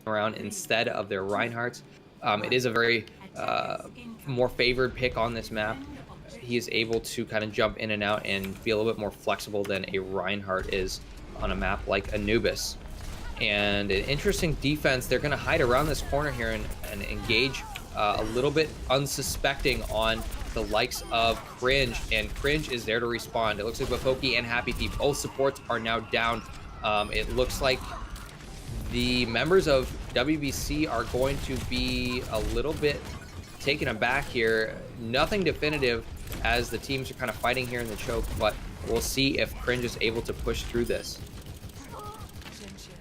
around instead of their Reinhardts. It is a very more favored pick on this map. He is able to kind of jump in and out and be a little bit more flexible than a Reinhardt is on a map like Anubis. And an interesting defense, they're going to hide around this corner here and engage a little bit unsuspecting on the likes of Kringe, and Kringe is there to respond. It looks like Bafoki and Happy Feet, both supports are now down. It looks like the members of WBC are going to be a little bit taken aback here. Nothing definitive as the teams are kind of fighting here in the choke, but we'll see if Kringe is able to push through this.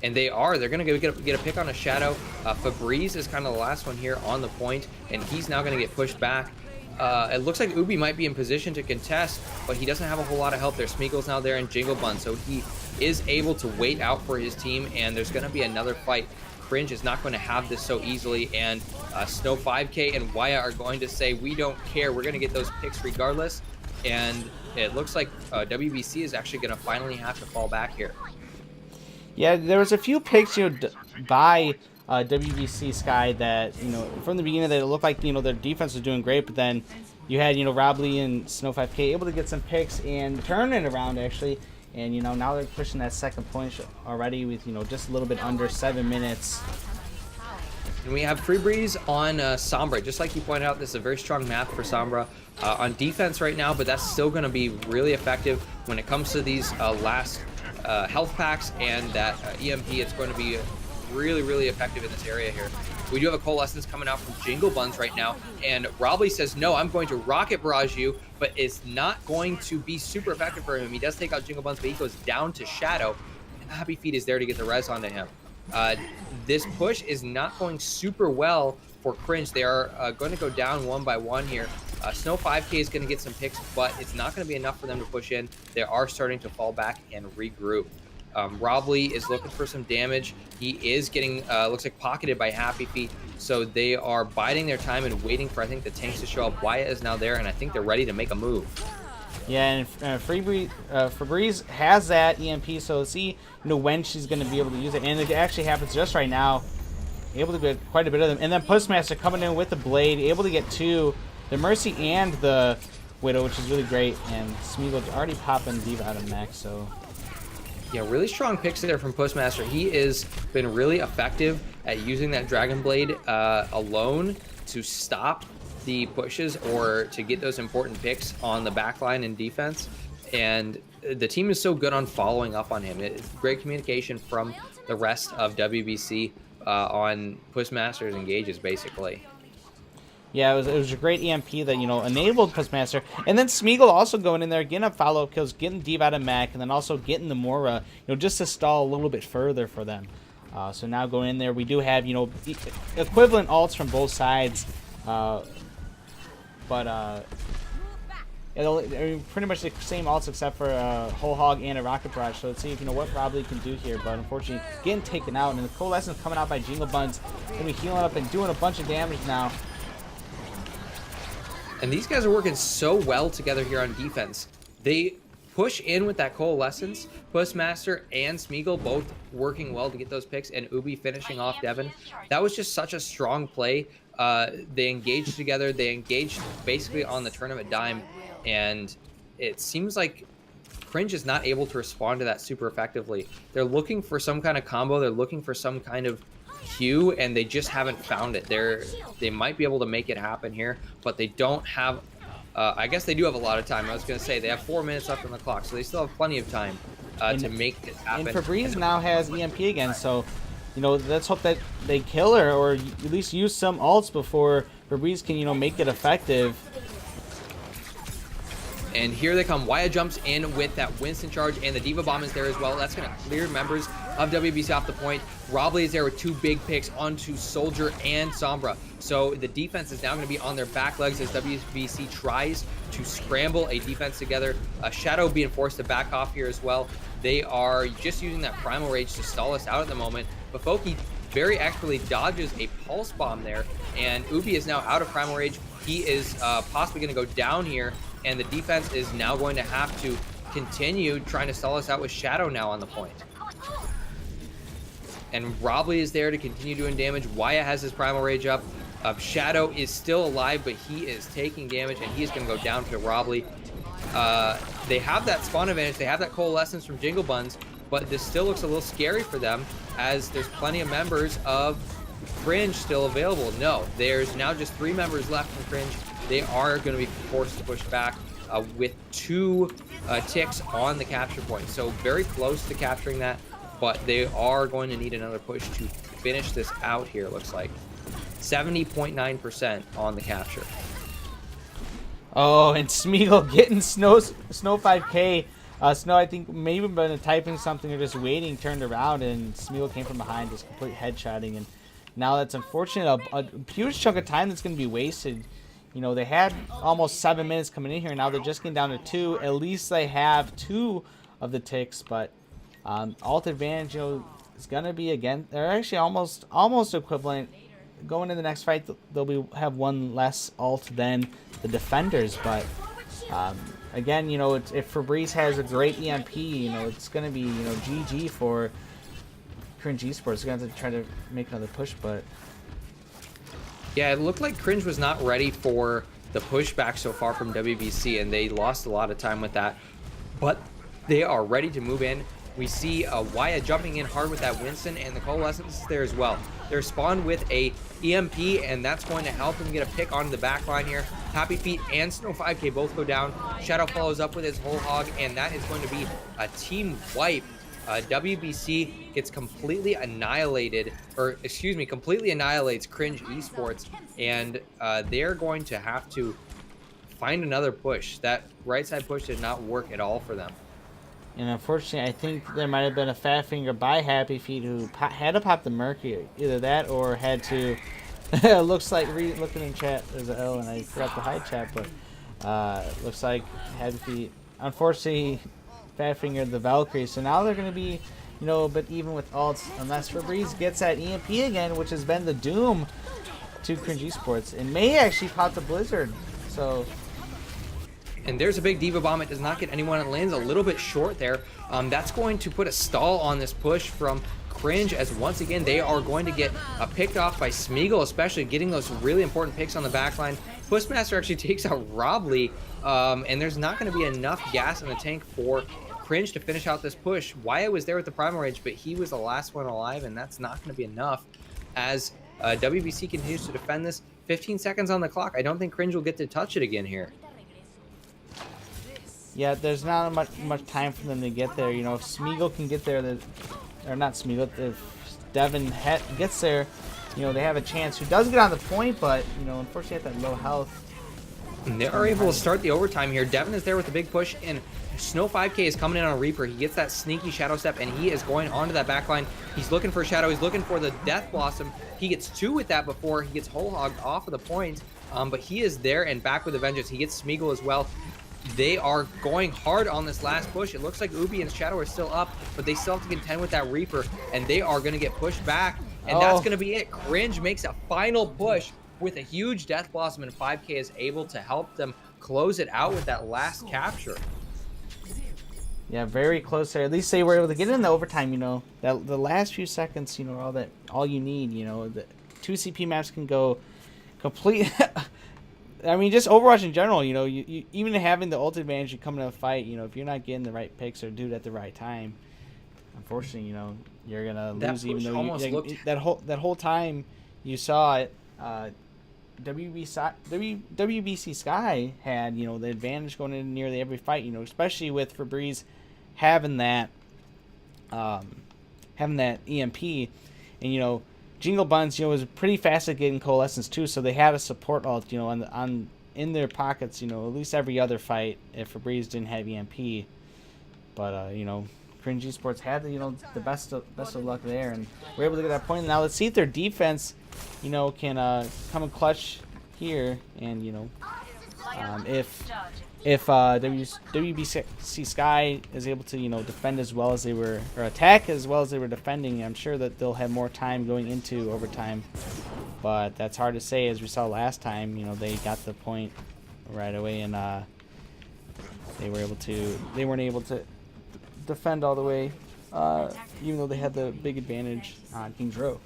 And they're going to get a pick on a Shadow. Fabrice is kind of the last one here on the point, and he's now going to get pushed back. It looks like Ubi might be in position to contest, but he doesn't have a whole lot of help there. Smeagol's now there in Jingle Bun, so he is able to wait out for his team, and there's going to be another fight. Kringe is not going to have this so easily, and Snow 5K and Waya are going to say, we don't care, we're going to get those picks regardless. And it looks like WBC is actually going to finally have to fall back here. Yeah, there was a few picks, by WBC Sky that, from the beginning that it looked like, their defense was doing great, but then you had, Rob Lee and Snow 5K able to get some picks and turn it around, actually. And, now they're pushing that second point already with, just a little bit under 7 minutes. And we have Free Breeze on Sombra. Just like you pointed out, this is a very strong map for Sombra on defense right now, but that's still going to be really effective when it comes to these last health packs and that EMP. It's going to be really, really effective in this area here. We do have a Coalescence coming out from Jingle Buns right now, and Robley says, no, I'm going to Rocket Barrage you, but it's not going to be super effective for him. He does take out Jingle Buns, but he goes down to Shadow, and Happy Feet is there to get the res onto him. This push is not going super well for Kringe. They are going to go down one by one here. Snow 5K is going to get some picks, but it's not going to be enough for them to push in. They are starting to fall back and regroup. Rob Lee is looking for some damage. He is getting, looks like, pocketed by Happy Feet. So they are biding their time and waiting for, I think, the tanks to show up. Wyatt is now there, and I think they're ready to make a move. Yeah, and Fabrice has that EMP, so see, when she's going to be able to use it. And it actually happens just right now. Able to get quite a bit of them. And then Pushmaster coming in with the Blade, able to get two, the Mercy and the Widow, which is really great. And Smeagol already popping Diva out of max, so... Yeah, really strong picks there from Postmaster. He has been really effective at using that Dragon Blade alone to stop the pushes or to get those important picks on the backline in defense. And the team is so good on following up on him. It's great communication from the rest of WBC on Pushmaster's engages, basically. Yeah, it was a great EMP that, enabled Pushmaster. And then Smeagol also going in there, getting up follow-up kills, getting Diva out of Mac, and then also getting the Mora, just to stall a little bit further for them. So now going in there, we do have, equivalent ults from both sides. Pretty much the same ults except for a Whole Hog and a Rocket Barrage. So let's see if what Rob Lee can do here. But unfortunately, getting taken out. And the Coalescence coming out by Jingle Buns. Going to be healing up and doing a bunch of damage now. And these guys are working so well together here on defense. They push in with that Coalescence. Pushmaster and Smeagol both working well to get those picks, and Ubi finishing off Devin. That was just such a strong play. They engaged together. They engaged basically on the turn of a dime, and it seems like Kringe is not able to respond to that super effectively. They're looking for some kind of combo. They're looking for some kind of Q, and they just haven't found it. They might be able to make it happen here, but they don't have I guess they do have a lot of time. I was going to say they have 4 minutes left on the clock, so they still have plenty of time to make it happen. And Fabrice now has EMP again, so let's hope that they kill her or at least use some ults before Fabrice can make it effective. And here they come. Wyatt jumps in with that Winston charge, and the Diva Bomb is there as well. That's going to clear members of WBC off the point. Robley is there with two big picks onto Soldier and Sombra. So the defense is now going to be on their back legs as WBC tries to scramble a defense together. Shadow being forced to back off here as well. They are just using that Primal Rage to stall us out at the moment. Bafoki very expertly dodges a Pulse Bomb there, and Ubi is now out of Primal Rage. He is possibly going to go down here, and the defense is now going to have to continue trying to stall us out with Shadow now on the point. And Robley is there to continue doing damage. Wyatt has his Primal Rage up. Shadow is still alive, but he is taking damage, and he is going to go down to Robley. They have that spawn advantage. They have that Coalescence from Jingle Buns, but this still looks a little scary for them, as there's plenty of members of Cringe still available. No, there's now just 3 members left from Cringe. They are going to be forced to push back with 2 ticks on the capture point. So very close to capturing that, but they are going to need another push to finish this out here, it looks like. 70.9% on the capture. Oh, and Smeagol getting Snow 5K. Snow, I think, maybe been typing something or just waiting, turned around, and Smeagol came from behind, just complete headshotting. And now that's unfortunate. A huge chunk of time that's going to be wasted. You know, they had almost 7 minutes coming in here. Now they're just getting down to 2. At least they have 2 of the ticks, but ult advantage, you know, is going to be, again, they're actually almost equivalent. Going in the next fight, they'll have 1 less ult than the defenders, but again, you know, if Febreze has a great EMP, you know, it's going to be, you know, GG for Kringe Espurts. They're going to have to try to make another push, but yeah, it looked like Cringe was not ready for the pushback so far from WBC, and they lost a lot of time with that, but they are ready to move in. We see Wyatt jumping in hard with that Winston, and the Coalescence is there as well. They're spawned with a EMP, and that's going to help them get a pick onto the back line here. Happy Feet and Snow 5K both go down. Shadow follows up with his whole hog, and that is going to be a team wipe. WBC gets completely annihilated, or excuse me, completely annihilates Kringe Espurts, and they're going to have to find another push. That right side push did not work at all for them. And unfortunately, I think there might have been a fat finger by Happy Feet who had to pop the Mercury. Either that or had to... looks like, looking in chat, there's an L, and I forgot to hide chat, but looks like Happy Feet, unfortunately, fat fingered the Valkyrie. So now they're going to be, you know, but even with ults, unless Febreze gets that EMP again, which has been the doom to Kringe Espurts, and may actually pop the Blizzard. So... And there's a big Diva Bomb. It does not get anyone. It lands a little bit short there. That's going to put a stall on this push from Cringe, as once again they are going to get picked off by Smeagol, especially getting those really important picks on the backline. Pushmaster actually takes out Robley, and there's not going to be enough gas in the tank for Cringe to finish out this push. Wyatt was there with the Primal Rage, but he was the last one alive, and that's not going to be enough as WBC continues to defend this. 15 seconds on the clock. I don't think Cringe will get to touch it again here. Yeah, there's not much time for them to get there. You know, if Smeagol can get there, or not Smeagol, if Devin gets there, you know, they have a chance. Who does get on the point, but, you know, unfortunately at that low health. And they are able to start the overtime here. Devin is there with a big push, and Snow 5K is coming in on Reaper. He gets that sneaky Shadow Step, and he is going onto that backline. He's looking for Shadow. He's looking for the Death Blossom. He gets 2 with that before he gets whole hogged off of the point, but he is there and back with a vengeance. He gets Smeagol as well. They are going hard on this last push. It looks like Ubi and Shadow are still up, but they still have to contend with that Reaper, and they are going to get pushed back, and that's going to be it. Cringe makes a final push with a huge Death Blossom, and 5K is able to help them close it out with that last capture. Yeah, very close there. At least they were able to get in the overtime, you know. That the last few seconds, you know, all you need, you know. The 2 CP maps can go complete... I mean, just Overwatch in general, you know, you even having the ult advantage, you come in a fight, you know, if you're not getting the right picks or do it at the right time, unfortunately, you know, you're gonna lose. Even though that whole time you saw it, WBC Sky had, you know, the advantage going into nearly every fight, you know, especially with Febreze having that EMP, and you know. Jingle Buns, you know, was pretty fast at getting Coalescence too, so they had a support ult, you know, in their pockets, you know, at least every other fight if Febreze didn't have EMP. But you know, Kringe Espurts had, you know, the best of luck there, and we're able to get that point. Now let's see if their defense, you know, can come and clutch here, and you know, if WBC Sky is able to, you know, defend as well as they were, or attack as well as they were defending, I'm sure that they'll have more time going into overtime. But that's hard to say, as we saw last time. You know, they got the point right away, and they weren't able to defend all the way. even though they had the big advantage on King's Row.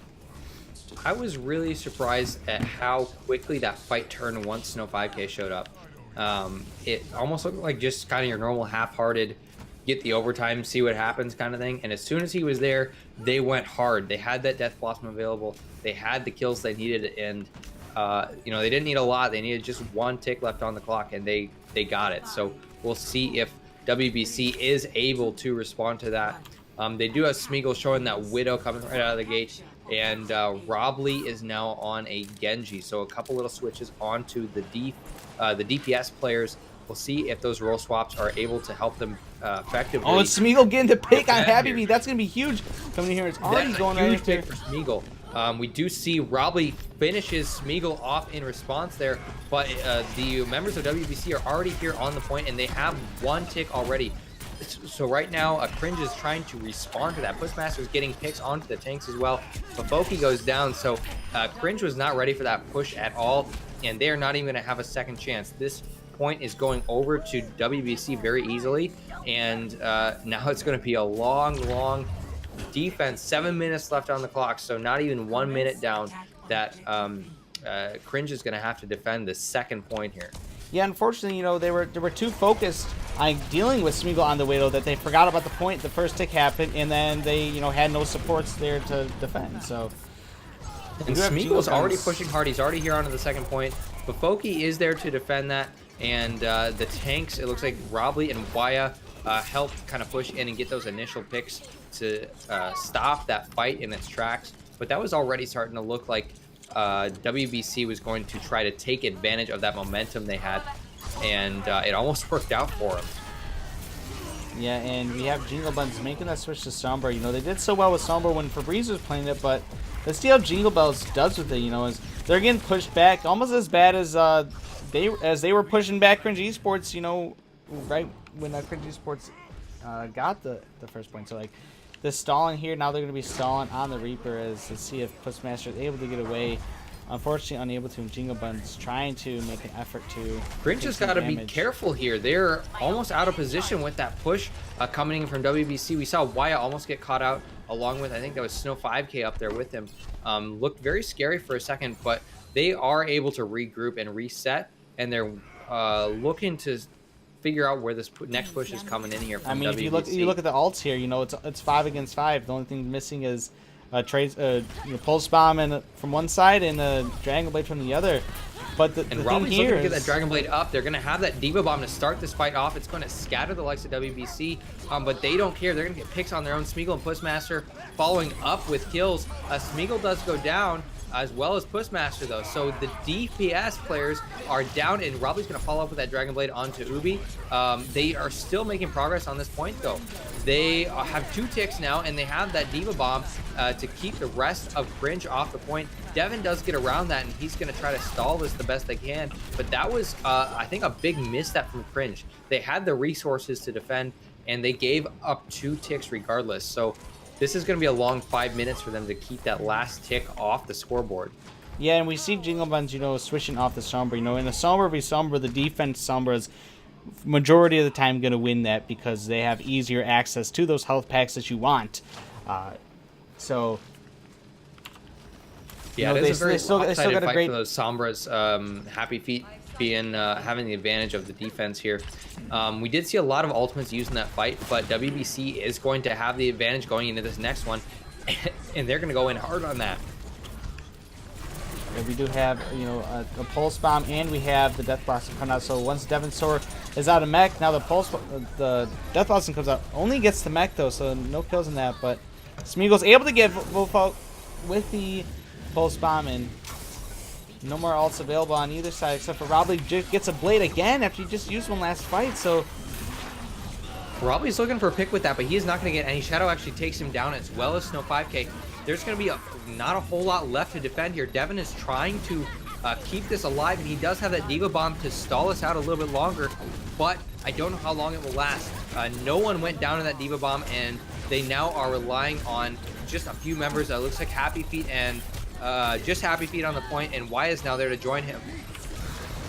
I was really surprised at how quickly that fight turned once Snow 5K showed up. It almost looked like just kind of your normal half-hearted, get the overtime, see what happens kind of thing. And as soon as he was there, they went hard. They had that Death Blossom available. They had the kills they needed, and you know, they didn't need a lot. They needed just 1 tick left on the clock, and they got it. So we'll see if WBC is able to respond to that. They do have Smeagol showing that Widow coming right out of the gate, and Robley is now on a Genji. So a couple little switches onto the DPS players. We'll see if those role swaps are able to help them effectively. Oh, it's Smeagol getting the pick on Happy Feet. That's going to be huge. Coming in here, it's already going right into pick for Smeagol. We do see Robley finishes Smeagol off in response there, but the members of WBC are already here on the point, and they have 1 tick already. So right now, Kringe is trying to respond to that. Pushmaster is getting picks onto the tanks as well, but Foki goes down. So Kringe was not ready for that push at all, and they are not even going to have a second chance. This point is going over to WBC very easily, and now it's going to be a long defense. 7 minutes left on the clock, so not even 1 minute down. That Kringe is going to have to defend the second point here. Yeah, unfortunately, you know, they were too focused on dealing with Smeagol on the Widow that they forgot about the point. The first tick happened, and then they, you know, had no supports there to defend. So, and Smeagol's already pushing hard. He's already here onto the second point, but Foki is there to defend that. And the tanks, it looks like Robley and Waya helped kind of push in and get those initial picks to stop that fight in its tracks. But that was already starting to look like WBC was going to try to take advantage of that momentum they had, and it almost worked out for them. Yeah, and we have Jingle Buns making that switch to Sombra. You know, they did so well with Sombra when Febreze was playing it, but let's see how Jingle Bells does with it. You know, as they're getting pushed back, almost as bad as they were pushing back Kringe Espurts. You know, right when Kringe Espurts got the first point. So like, the stalling here, now they're going to be stalling on the Reaper as let's see if Pushmaster is able to get away. Unfortunately, unable to. Jingle Buns trying to make an effort to. Kringe has got to be careful here. They're almost out of position with that push coming in from WBC. We saw Waya almost get caught out, along with, I think that was Snow 5K up there with him. Looked very scary for a second, but they are able to regroup and reset, and they're looking to figure out where this next push is coming in here from WBC. If you look at the ults here, you know, it's 5 against 5. The only thing missing is Pulse Bomb from one side and a Dragon Blade from the other. But the thing Robbie's here looking to get that Dragon Blade up. They're going to have that Diva Bomb to start this fight off. It's going to scatter the likes of WBC, but they don't care. They're going to get picks on their own. Smeagol and Pushmaster following up with kills. Smeagol does go down, as well as Pushmaster, though. So the DPS players are down, and Robbie's going to follow up with that Dragon Blade onto Ubi. They are still making progress on this point, though. They have 2 ticks now, and they have that Diva Bomb to keep the rest of Kringe off the point. Devin does get around that, and he's going to try to stall this the best they can. But that was, I think, a big misstep from Kringe. They had the resources to defend, and they gave up 2 ticks regardless. So this is going to be a long 5 minutes for them to keep that last tick off the scoreboard. Yeah, and we see Jingle Buns, you know, switching off the Sombra. You know, in a Sombra v Sombra, the defense Sombra is majority of the time going to win that because they have easier access to those health packs that you want. So yeah, it is a very lopsided fight for those Sombras. Happy Feet being having the advantage of the defense here. We did see a lot of ultimates used in that fight, but WBC is going to have the advantage going into this next one, and they're going to go in hard on that. Yeah, we do have, you know, a Pulse Bomb, and we have the Death Blossom coming out. So once Devin Sword is out of mech, now the Death Blossom comes out. Only gets the mech though, so no kills in that. But Smeagol's able to get both out with the Pulse Bomb, and no more ults available on either side except for Robley gets a blade again after he just used one last fight. So Robley's looking for a pick with that, but he is not going to get any. Shadow actually takes him down, as well as Snow 5K. There's going to be not a whole lot left to defend here. Devin is trying to keep this alive, and he does have that Diva Bomb to stall us out a little bit longer, but I don't know how long it will last. No one went down to that Diva Bomb, and they now are relying on just a few members. It looks like Happy Feet and just Happy Feet on the point, and Wyatt is now there to join him.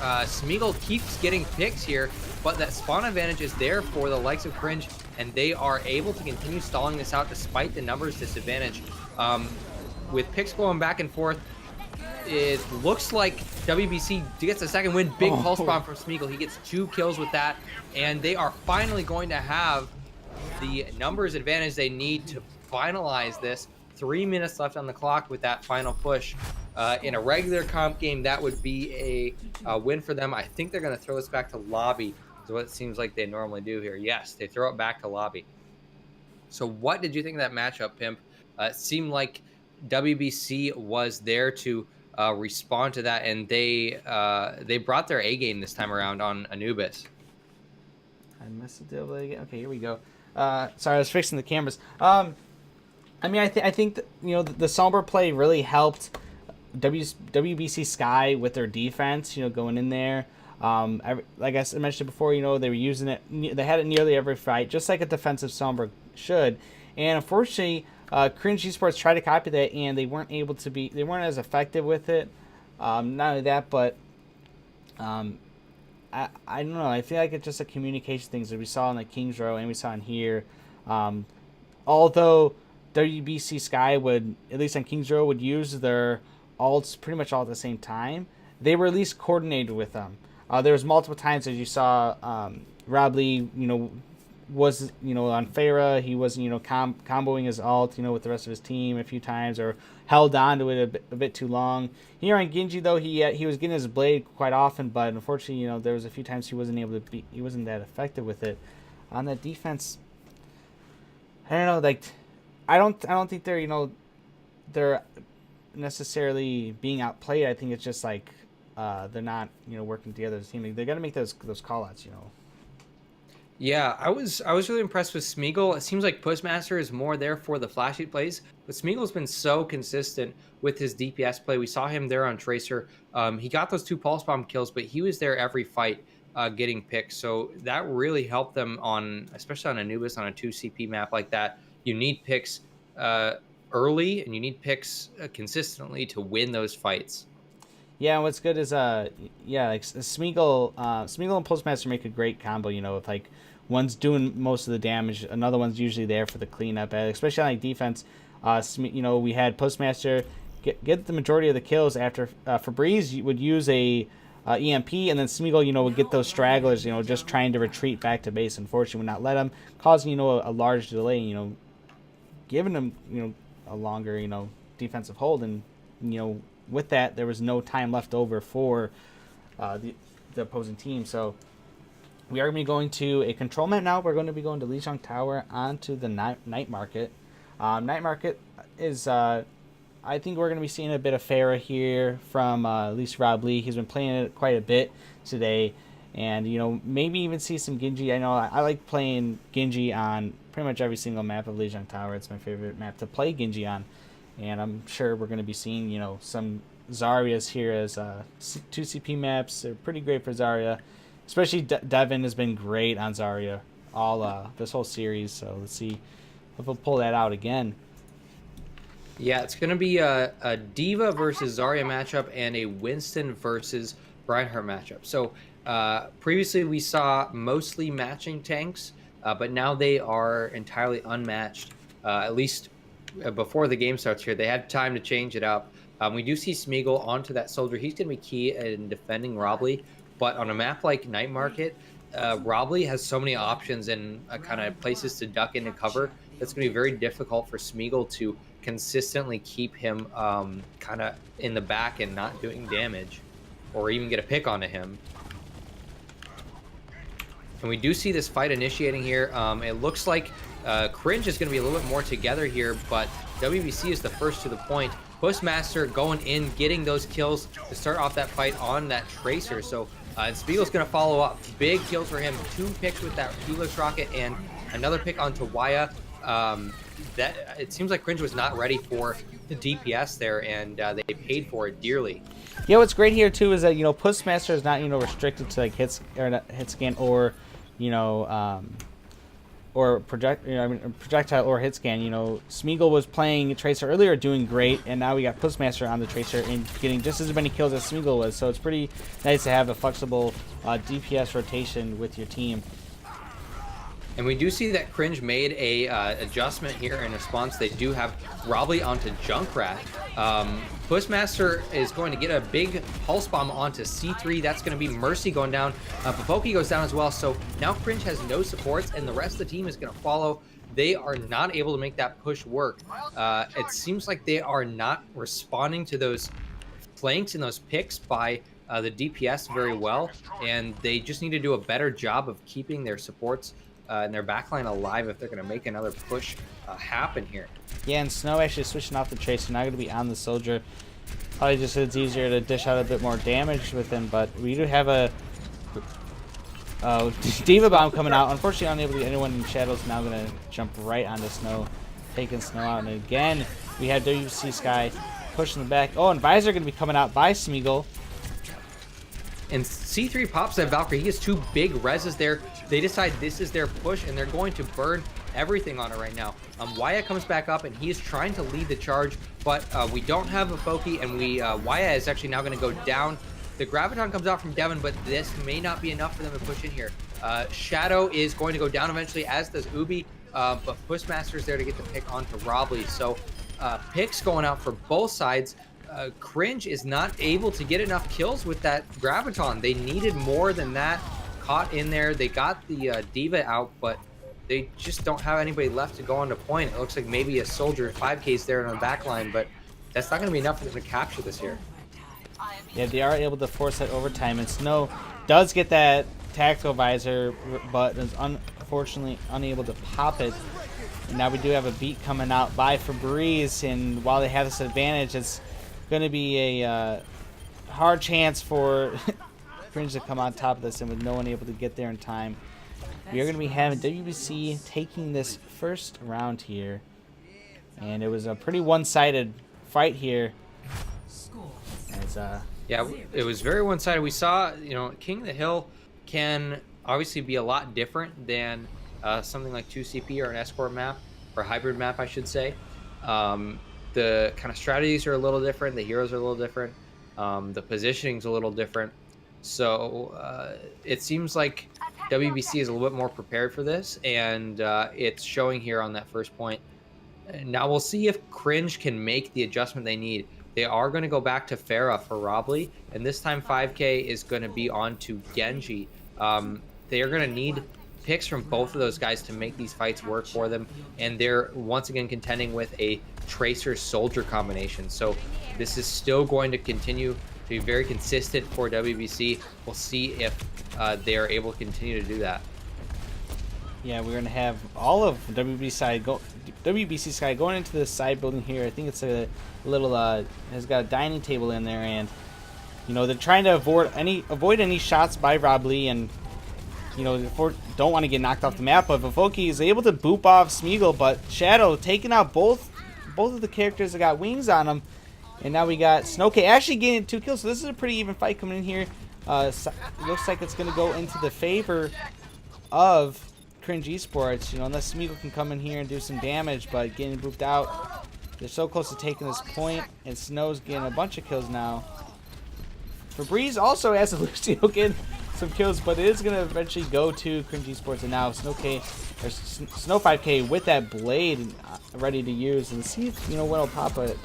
Smeagol keeps getting picks here, but that spawn advantage is there for the likes of Kringe, and they are able to continue stalling this out despite the numbers disadvantage. With picks going back and forth, it looks like WBC gets a second win. Big pulse bomb from Smeagol. He gets 2 kills with that, and they are finally going to have the numbers advantage they need to finalize this. 3 minutes left on the clock with that final push. In a regular comp game, that would be a win for them. I think they're going to throw this back to lobby, is what it seems like they normally do here. Yes, they throw it back to lobby. So what did you think of that matchup, Pimp? It seemed like WBC was there to respond to that, and they brought their A game this time around on Anubis. I missed the delay again. Okay, here we go. Sorry, I was fixing the cameras. I mean, I think that, you know, the Sombra play really helped WBC Sky with their defense, you know, going in there. Like I mentioned before, you know, they were using it. They had it nearly every fight, just like a defensive Sombra should. And unfortunately, Kringe Espurts tried to copy that, and they weren't able to be. They weren't as effective with it. Not only that, but I don't know. I feel like it's just a communication thing that we saw in the Kings Row and we saw in here. Although WBC Sky would, at least on Kings Row, would use their ults pretty much all at the same time, they were at least coordinated with them. There was multiple times as you saw Rob Lee, you know, was, you know, on Pharah, he was, you know, comboing his ult, you know, with the rest of his team a few times, or held on to it a bit too long. Here on Genji, though, he was getting his blade quite often, but unfortunately, you know, there was a few times he wasn't that effective with it. On that defense, I don't know, like, I don't think they're, you know, they're necessarily being outplayed. I think it's just like they're not, you know, working together as a team. They got to make those call outs, you know. Yeah, I was really impressed with Smeagol. It seems like Pushmaster is more there for the flashy plays, but Smeagol's been so consistent with his DPS play. We saw him there on Tracer. He got those 2 pulse bomb kills, but he was there every fight getting picks. So that really helped them on, especially on Anubis on a 2 CP map like that. You need picks early, and you need picks consistently to win those fights. Yeah, what's good is like Smeagol and Postmaster make a great combo, you know, with like one's doing most of the damage, another one's usually there for the cleanup, especially on like defense. You know, we had Postmaster get the majority of the kills after Febreze would use a EMP, and then Smeagol, you know, would get those stragglers, you know, just trying to retreat back to base. Unfortunately, would not let them, causing, you know, a large delay, you know, giving them, you know, a longer, you know, defensive hold, and, you know, with that, there was no time left over for the opposing team. So we are going to be going to a control map now. We're going to be going to Lijiang Tower onto the night market. Night market is, I think we're going to be seeing a bit of Pharah here from at least Rob Lee. He's been playing it quite a bit today. And, you know, maybe even see some Genji. I know I like playing Genji on pretty much every single map of Lijiang Tower. It's my favorite map to play Genji on. And I'm sure we're going to be seeing, you know, some Zaryas here as 2 CP maps. They're pretty great for Zarya. Especially Devin has been great on Zarya all this whole series. So let's see if we'll pull that out again. Yeah, it's going to be a Diva versus Zarya matchup and a Winston versus Reinhardt matchup. So previously we saw mostly matching tanks, but now they are entirely unmatched, at least before the game starts here. They had time to change it up. We do see Smeagol onto that soldier. He's going to be key in defending Robley, but on a map like Night Market, Robley has so many options and kind of places to duck into cover. That's going to be very difficult for Smeagol to consistently keep him kind of in the back and not doing damage, or even get a pick onto him. And we do see this fight initiating here. It looks like Kringe is going to be a little bit more together here, but WBC is the first to the point. Postmaster going in, getting those kills to start off that fight on that Tracer. So Spiegel's going to follow up. Big kills for him. 2 picks with that Helix Rocket and another pick onto Waya. That it seems like Kringe was not ready for the DPS there, and they paid for it dearly. Yeah, what's great here too is that, you know, Postmaster is not, you know, restricted to like hit scan or, you know, or projectile or hit scan. You know, Smeagol was playing Tracer earlier, doing great, and now we got Postmaster on the Tracer and getting just as many kills as Smeagol was. So it's pretty nice to have a flexible DPS rotation with your team. And we do see that Kringe made a adjustment here in response. They do have Robbly onto Junkrat. Pushmaster is going to get a big pulse bomb onto C3. That's going to be Mercy going down. Papoki goes down as well. So now Kringe has no supports, and the rest of the team is going to follow. They are not able to make that push work. It seems like they are not responding to those flanks and those picks by the DPS very well, and they just need to do a better job of keeping their supports and their backline alive if they're going to make another push happen here. Yeah, and Snow actually switching off the Tracer, not going to be on the Soldier. Probably just it's easier to dish out a bit more damage with him, but we do have a Diva Bomb coming out. Unfortunately, unable to get anyone in Shadows. Now going to jump right onto Snow, taking Snow out. And again, we have WBC Sky pushing the back. Oh, and Visor going to be coming out by Smeagol. And C3 pops that Valkyrie. He has 2 big reses there. They decide this is their push, and they're going to burn everything on it right now. Wyatt comes back up, and he is trying to lead the charge, but we don't have a Foki, and Wyatt is actually now going to go down. The Graviton comes out from Devon, but this may not be enough for them to push in here. Shadow is going to go down eventually, as does Ubi, but Pushmaster is there to get the pick onto Robbly. So picks going out for both sides. Kringe is not able to get enough kills with that Graviton. They needed more than that caught in there. They got the Diva out, but they just don't have anybody left to go on to point. It looks like maybe a Soldier 5K's there on the back line, but that's not going to be enough for them to capture this here. Yeah, they are able to force that overtime, and Snow does get that tactical visor, but is unfortunately unable to pop it. And now we do have a beat coming out by Febreze, and while they have this advantage, it's going to be a hard chance for Kringe to come on top of this, and with no one able to get there in time. We are going to be having WBC taking this first round here, and it was a pretty one-sided fight here. As, yeah, it was very one-sided. We saw, King of the Hill can obviously be a lot different than something like 2CP or an escort map, or hybrid map, I should say. The kind of strategies are a little different. The heroes are a little different. The positioning's a little different. So it seems like WBC is a little bit more prepared for this, and it's showing here on that first point. Now we'll see if Kringe can make the adjustment they need. They are going to go back to Pharah for Robbly, and this time 5K is going to be on to Genji. They are going to need picks from both of those guys to make these fights work for them, and they're once again contending with a Tracer Soldier combination. So this is still going to continue to be very consistent for WBC. We'll see if they are able to continue to do that. Yeah, we're going to have all of WBC Sky going into the side building here. I think it's a little has got a dining table in there, and they're trying to avoid any shots by Robbly, and don't want to get knocked off the map. But Vovoki is able to boop off Smeagol, but Shadow taking out both of the characters that got wings on them, and now we got Snowcase actually getting 2 kills. So this is a pretty even fight coming in here. It looks like it's going to go into the favor of Kringe Espurts, unless Smeagol can come in here and do some damage, but getting booped out. They're so close to taking this point, and Snow's getting a bunch of kills now. Febreze also has a Lucio getting some kills, but it is going to eventually go to Kringe Espurts, and now Snow 5K with that blade ready to use, and see what'll pop it.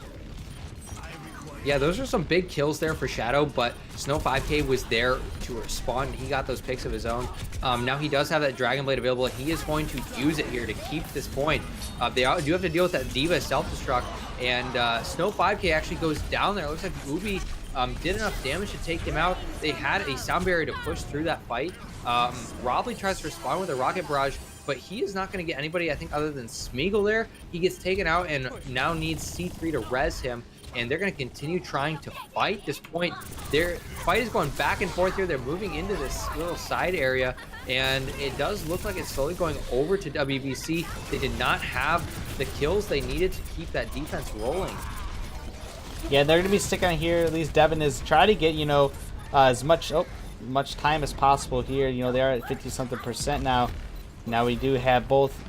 Yeah, those are some big kills there for Shadow, but Snow 5K was there to respond. He got those picks of his own. Now he does have that Dragon Blade available, and he is going to use it here to keep this point. They do have to deal with that Diva self-destruct, and Snow 5K actually goes down there. It looks like Ubi did enough damage to take him out. They had a sound barrier to push through that fight. Robbly tries to respond with a Rocket Barrage, but he is not going to get anybody, I think, other than Smeagol there. He gets taken out and now needs C3 to res him. And they're going to continue trying to fight this point. Their fight is going back and forth here. They're moving into this little side area, and it does look like it's slowly going over to WBC. They did not have the kills they needed to keep that defense rolling. Yeah, they're going to be sticking on here. At least Devon is trying to get, as much time as possible here. They are at 50-something% now. Now we do have both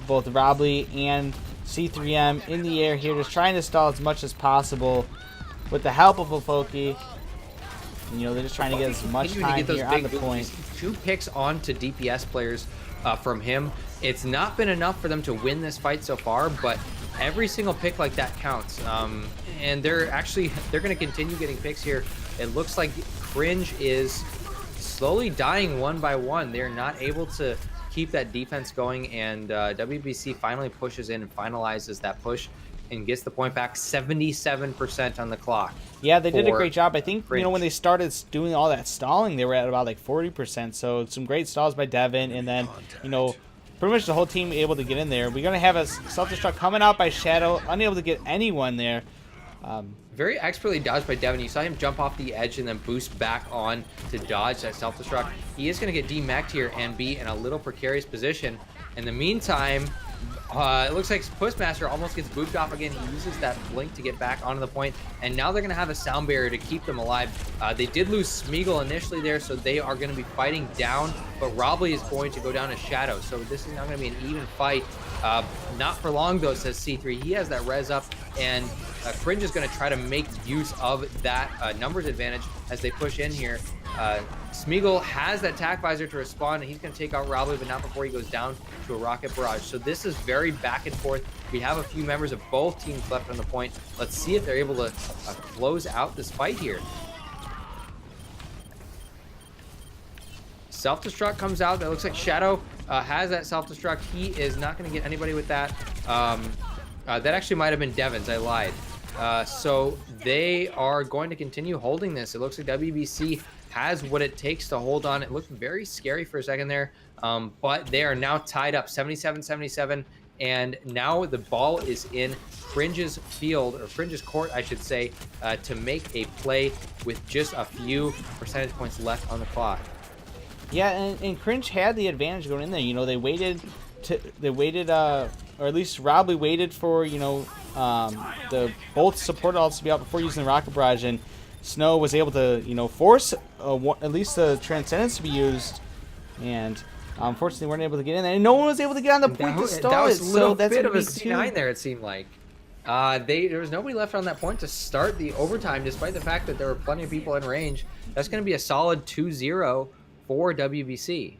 Robbly and C3M in the air here, just trying to stall as much as possible with the help of Vovoki. They're just trying to get as much time here on the point. 2 picks onto DPS players from him. It's not been enough for them to win this fight so far, but every single pick like that counts. And they're going to continue getting picks here. It looks like Kringe is slowly dying one by one. They're not able to keep that defense going, and WBC finally pushes in and finalizes that push and gets the point back. 77% on the clock. Yeah, they did a great job. I think, Kringe. when they started doing all that stalling, they were at about like 40%. So some great stalls by Devin, and then, pretty much the whole team able to get in there. We're going to have a self-destruct coming out by Shadow, unable to get anyone there. Very expertly dodged by Devin. You saw him jump off the edge and then boost back on to dodge that self-destruct. He is going to get demeched here and be in a little precarious position. In the meantime, it looks like Pushmaster almost gets booped off again. He uses that blink to get back onto the point, and now they're going to have a sound barrier to keep them alive. They did lose Smeagol initially there, so they are going to be fighting down, but Robley is going to go down as Shadow, so this is now going to be an even fight. Not for long, though, says C3. He has that res up, and Kringe is going to try to make use of that numbers advantage as they push in here. Smeagol has that tack visor to respond, and he's going to take out Robley, but not before he goes down to a rocket barrage. So this is very back and forth. We have a few members of both teams left on the point. Let's see if they're able to close out this fight here. Self-destruct comes out. That looks like Shadow has that self-destruct. He is not going to get anybody with that. That actually might have been Devin's. I lied. So they are going to continue holding this. It looks like WBC has what it takes to hold on. It looked very scary for a second there, but they are now tied up 77-77, and now the ball is in Kringe's field, or Kringe's court, I should say, to make a play with just a few percentage points left on the clock. Yeah, and Kringe had the advantage going in there. They waited, or at least Robley waited for, the both support ults to be out before using the rocket barrage, and Snow was able to, force at least the Transcendence to be used, and unfortunately weren't able to get in there. And no one was able to get on the point to stall that was it. A little So that's bit of a C9 C9 there, it seemed like. There was nobody left on that point to start the overtime, despite the fact that there were plenty of people in range. That's going to be a solid 2-0 for WBC.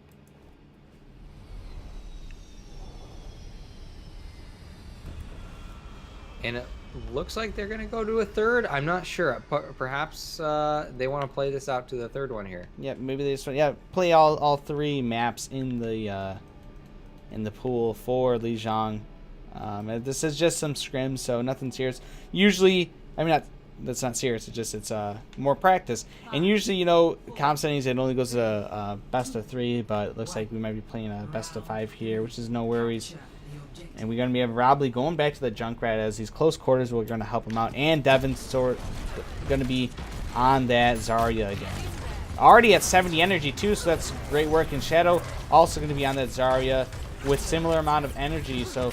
And it looks like they're going to go to a third. I'm not sure. Perhaps they want to play this out to the third one here. Yeah, maybe they just play all three maps in the pool for Li Zhang. This is just some scrims, so nothing serious. Usually, that's not serious. It's more practice. And usually, comp settings, it only goes to best of 3, but it looks like we might be playing a best of 5 here, which is no worries. And we're going to be having Robley going back to the Junkrat as these close quarters. We're going to help him out. And Devin's going to be on that Zarya again. Already at 70 energy, too, so that's great work. And Shadow also going to be on that Zarya with similar amount of energy. So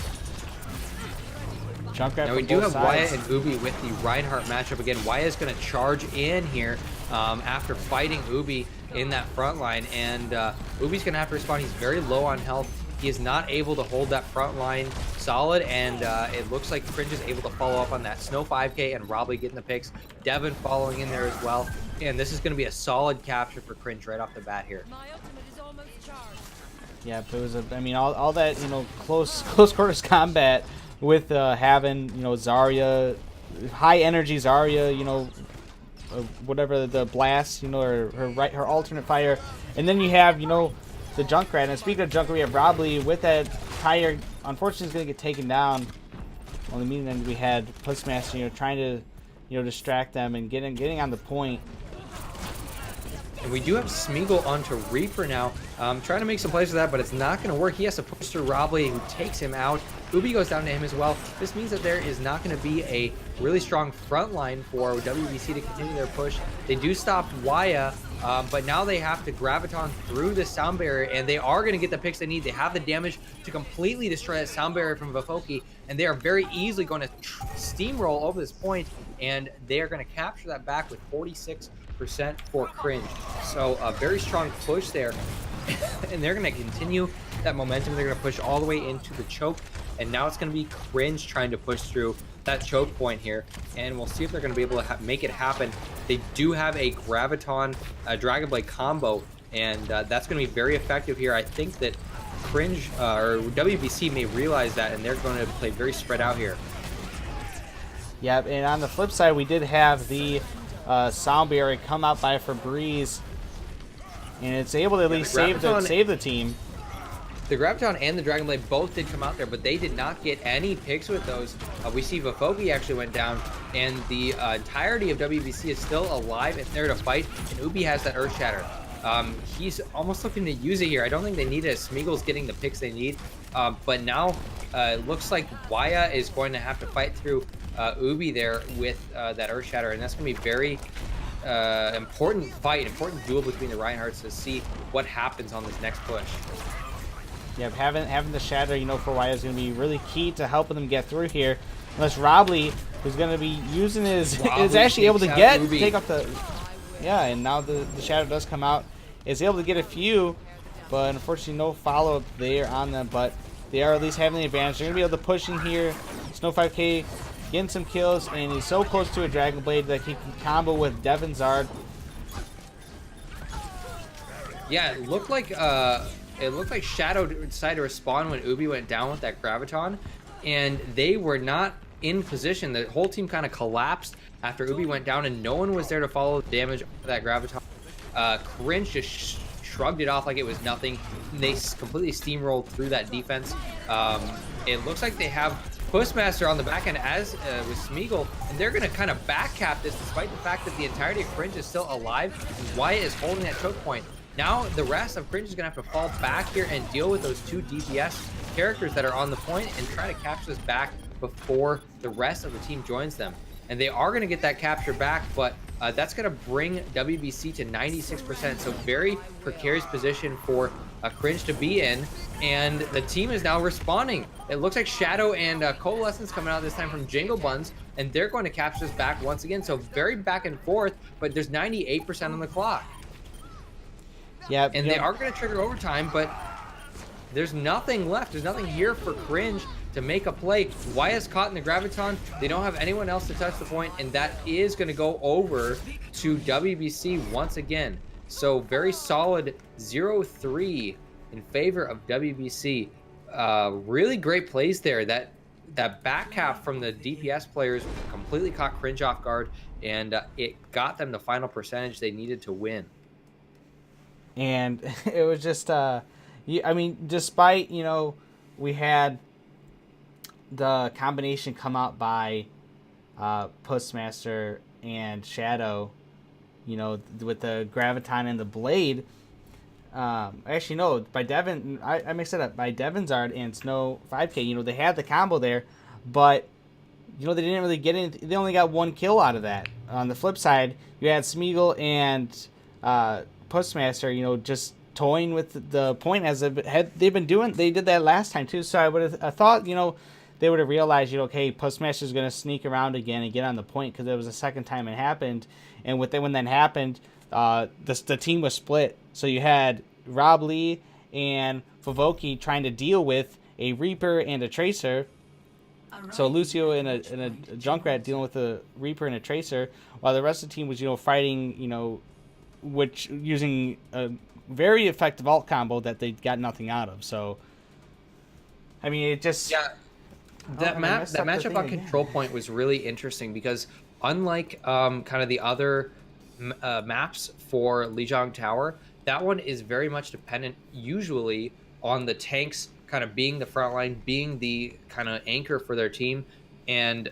Junkrat. Now we do have Wyatt and Ubi with the Reinhardt matchup again. Wyatt's going to charge in here after fighting Ubi in that front line. And Ubi's going to have to respond. He's very low on health. He is not able to hold that front line solid, and it looks like Kringe is able to follow up on that Snow 5K and Robley getting the picks. Devin following in there as well. And this is going to be a solid capture for Kringe right off the bat here. Yeah, but it was all that close quarters combat with having Zarya, high energy Zarya, whatever the blast, or her alternate fire, and then you have the Junkrat. And speaking of Junkrat, we have Robley with that tire. Unfortunately, is going to get taken down. On the meeting end, we had Pushmaster, trying to, distract them and getting on the point. And we do have Smeagol onto Reaper now. Trying to make some plays with that, but it's not going to work. He has to push through Robley, who takes him out. Ubi goes down to him as well. This means that there is not going to be a really strong front line for WBC to continue their push. They do stop Waya, but now they have to graviton through the sound barrier, and they are going to get the picks they need. They have the damage to completely destroy that sound barrier from Vafoki, and they are very easily going to steamroll over this point, and they are going to capture that back with 46% for Kringe. So a very strong push there. And they're going to continue that momentum. They're going to push all the way into the choke, and now it's going to be Kringe trying to push through that choke point here, and we'll see if they're going to be able to make it happen. They do have a Graviton Dragon Blade combo, and that's going to be very effective here. I think that Cringe or WBC may realize that, and they're going to play very spread out here. Yep, and on the flip side, we did have the sound barrier come out by Febreze, and it's able to at least save the team. The Graviton and the Dragon Blade both did come out there, but they did not get any picks with those. We see Vafoki actually went down, and the entirety of WBC is still alive and there to fight, and Ubi has that Earth Shatter. He's almost looking to use it here. I don't think they need it. Smeagol's getting the picks they need, but now it looks like Waya is going to have to fight through Ubi there with that Earth Shatter, and that's going to be very important duel between the Reinhardts to see what happens on this next push. Yeah, having the Shatter, for Waya is going to be really key to helping them get through here. Unless Robley, who's going to be using his, is actually able to take up the, and now the Shatter does come out. Is able to get a few, but unfortunately no follow-up there on them. But they are at least having the advantage. They're going to be able to push in here. Snow 5K getting some kills, and he's so close to a Dragon Blade that he can combo with Devin Zard. Yeah, it looked like Shadow decided to respond when Ubi went down with that Graviton, and they were not in position. The whole team kind of collapsed after Ubi went down, and no one was there to follow the damage of that Graviton. Cringe just shrugged it off like it was nothing. They completely steamrolled through that defense. It looks like they have Pushmaster on the back end as with Smeagol, and they're going to kind of back cap this despite the fact that the entirety of Cringe is still alive, and Wyatt is holding that choke point. Now the rest of Cringe is going to have to fall back here and deal with those two DPS characters that are on the point and try to capture this back before the rest of the team joins them. And they are going to get that capture back, but that's going to bring WBC to 96%. So very precarious position for Cringe to be in. And the team is now responding. It looks like Shadow and Coalescence coming out this time from Jingle Buns, and they're going to capture this back once again. So very back and forth, but there's 98% on the clock. Yeah, and they are going to trigger overtime, but there's nothing left. There's nothing here for Cringe to make a play. Wyatt's caught in the Graviton. They don't have anyone else to touch the point, and that is going to go over to WBC once again. So very solid 0-3 in favor of WBC. Really great plays there. That back half from the DPS players completely caught Cringe off guard, and it got them the final percentage they needed to win. And it was just, I mean, despite, we had the combination come out by Pushmaster and Shadow, with the Graviton and the Blade. Actually, no, by Devin, I mixed it up. By Devin Zard and Snow 5K, they had the combo there, but, they didn't really get in. They only got one kill out of that. On the flip side, you had Smeagol and Pushmaster, just toying with the point as they've been doing. They did that last time too. So I thought, they would have realized, okay, Pushmaster's going to sneak around again and get on the point because it was the second time it happened. And when that happened, the team was split. So you had Rob Lee and Favoki trying to deal with a Reaper and a Tracer. So Lucio and a Junkrat dealing with a Reaper and a Tracer, while the rest of the team was, fighting, which using a very effective alt combo that they got nothing out of. So, I mean, it just that matchup on Control Point was really interesting because unlike kind of the other maps for Lijiang Tower, that one is very much dependent usually on the tanks kind of being the front line, being the kind of anchor for their team, and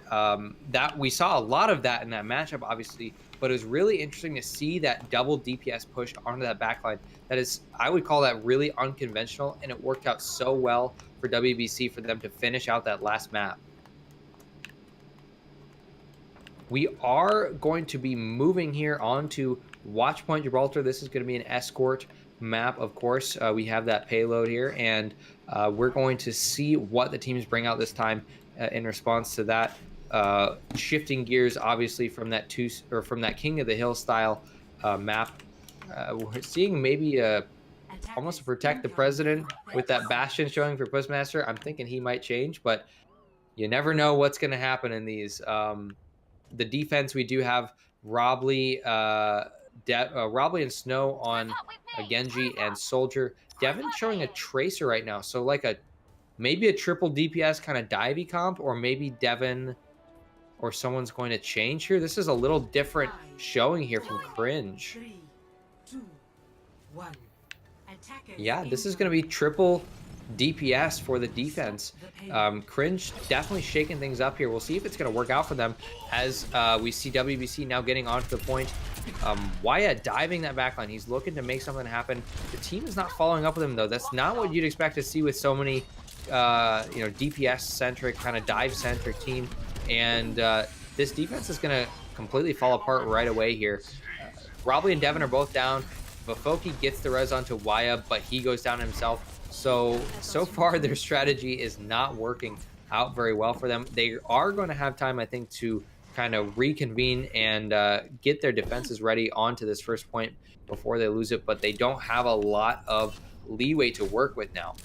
that we saw a lot of that in that matchup, obviously. But it was really interesting to see that double DPS push onto that backline. That is, I would call that really unconventional, and it worked out so well for WBC for them to finish out that last map. We are going to be moving here on to Watchpoint Gibraltar. This is going to be an escort map, of course. We have that payload here, and we're going to see what the teams bring out this time in response to that. Shifting gears, obviously, from that King of the Hill style map. We're seeing maybe almost protect the president with that Bastion showing for Pushmaster. I'm thinking he might change, but you never know what's going to happen in these. The defense, we do have Robley Robley and Snow on a Genji and Soldier. Devin showing a Tracer right now, so like maybe a triple DPS kind of divey comp, or maybe Devin or someone's going to change here. This is a little different showing here from Cringe. Yeah, this is going to be triple DPS for the defense. Cringe definitely shaking things up here. We'll see if it's going to work out for them as we see WBC now getting onto the point. Wyatt diving that backline. He's looking to make something happen. The team is not following up with him, though. That's not what you'd expect to see with so many DPS-centric, kind of dive-centric team. And this defense is going to completely fall apart right away here. Robley and Devin are both down. Vafoki gets the res onto Waya, but he goes down himself. So far, their strategy is not working out very well for them. They are going to have time, I think, to kind of reconvene and get their defenses ready onto this first point before they lose it, but they don't have a lot of leeway to work with now.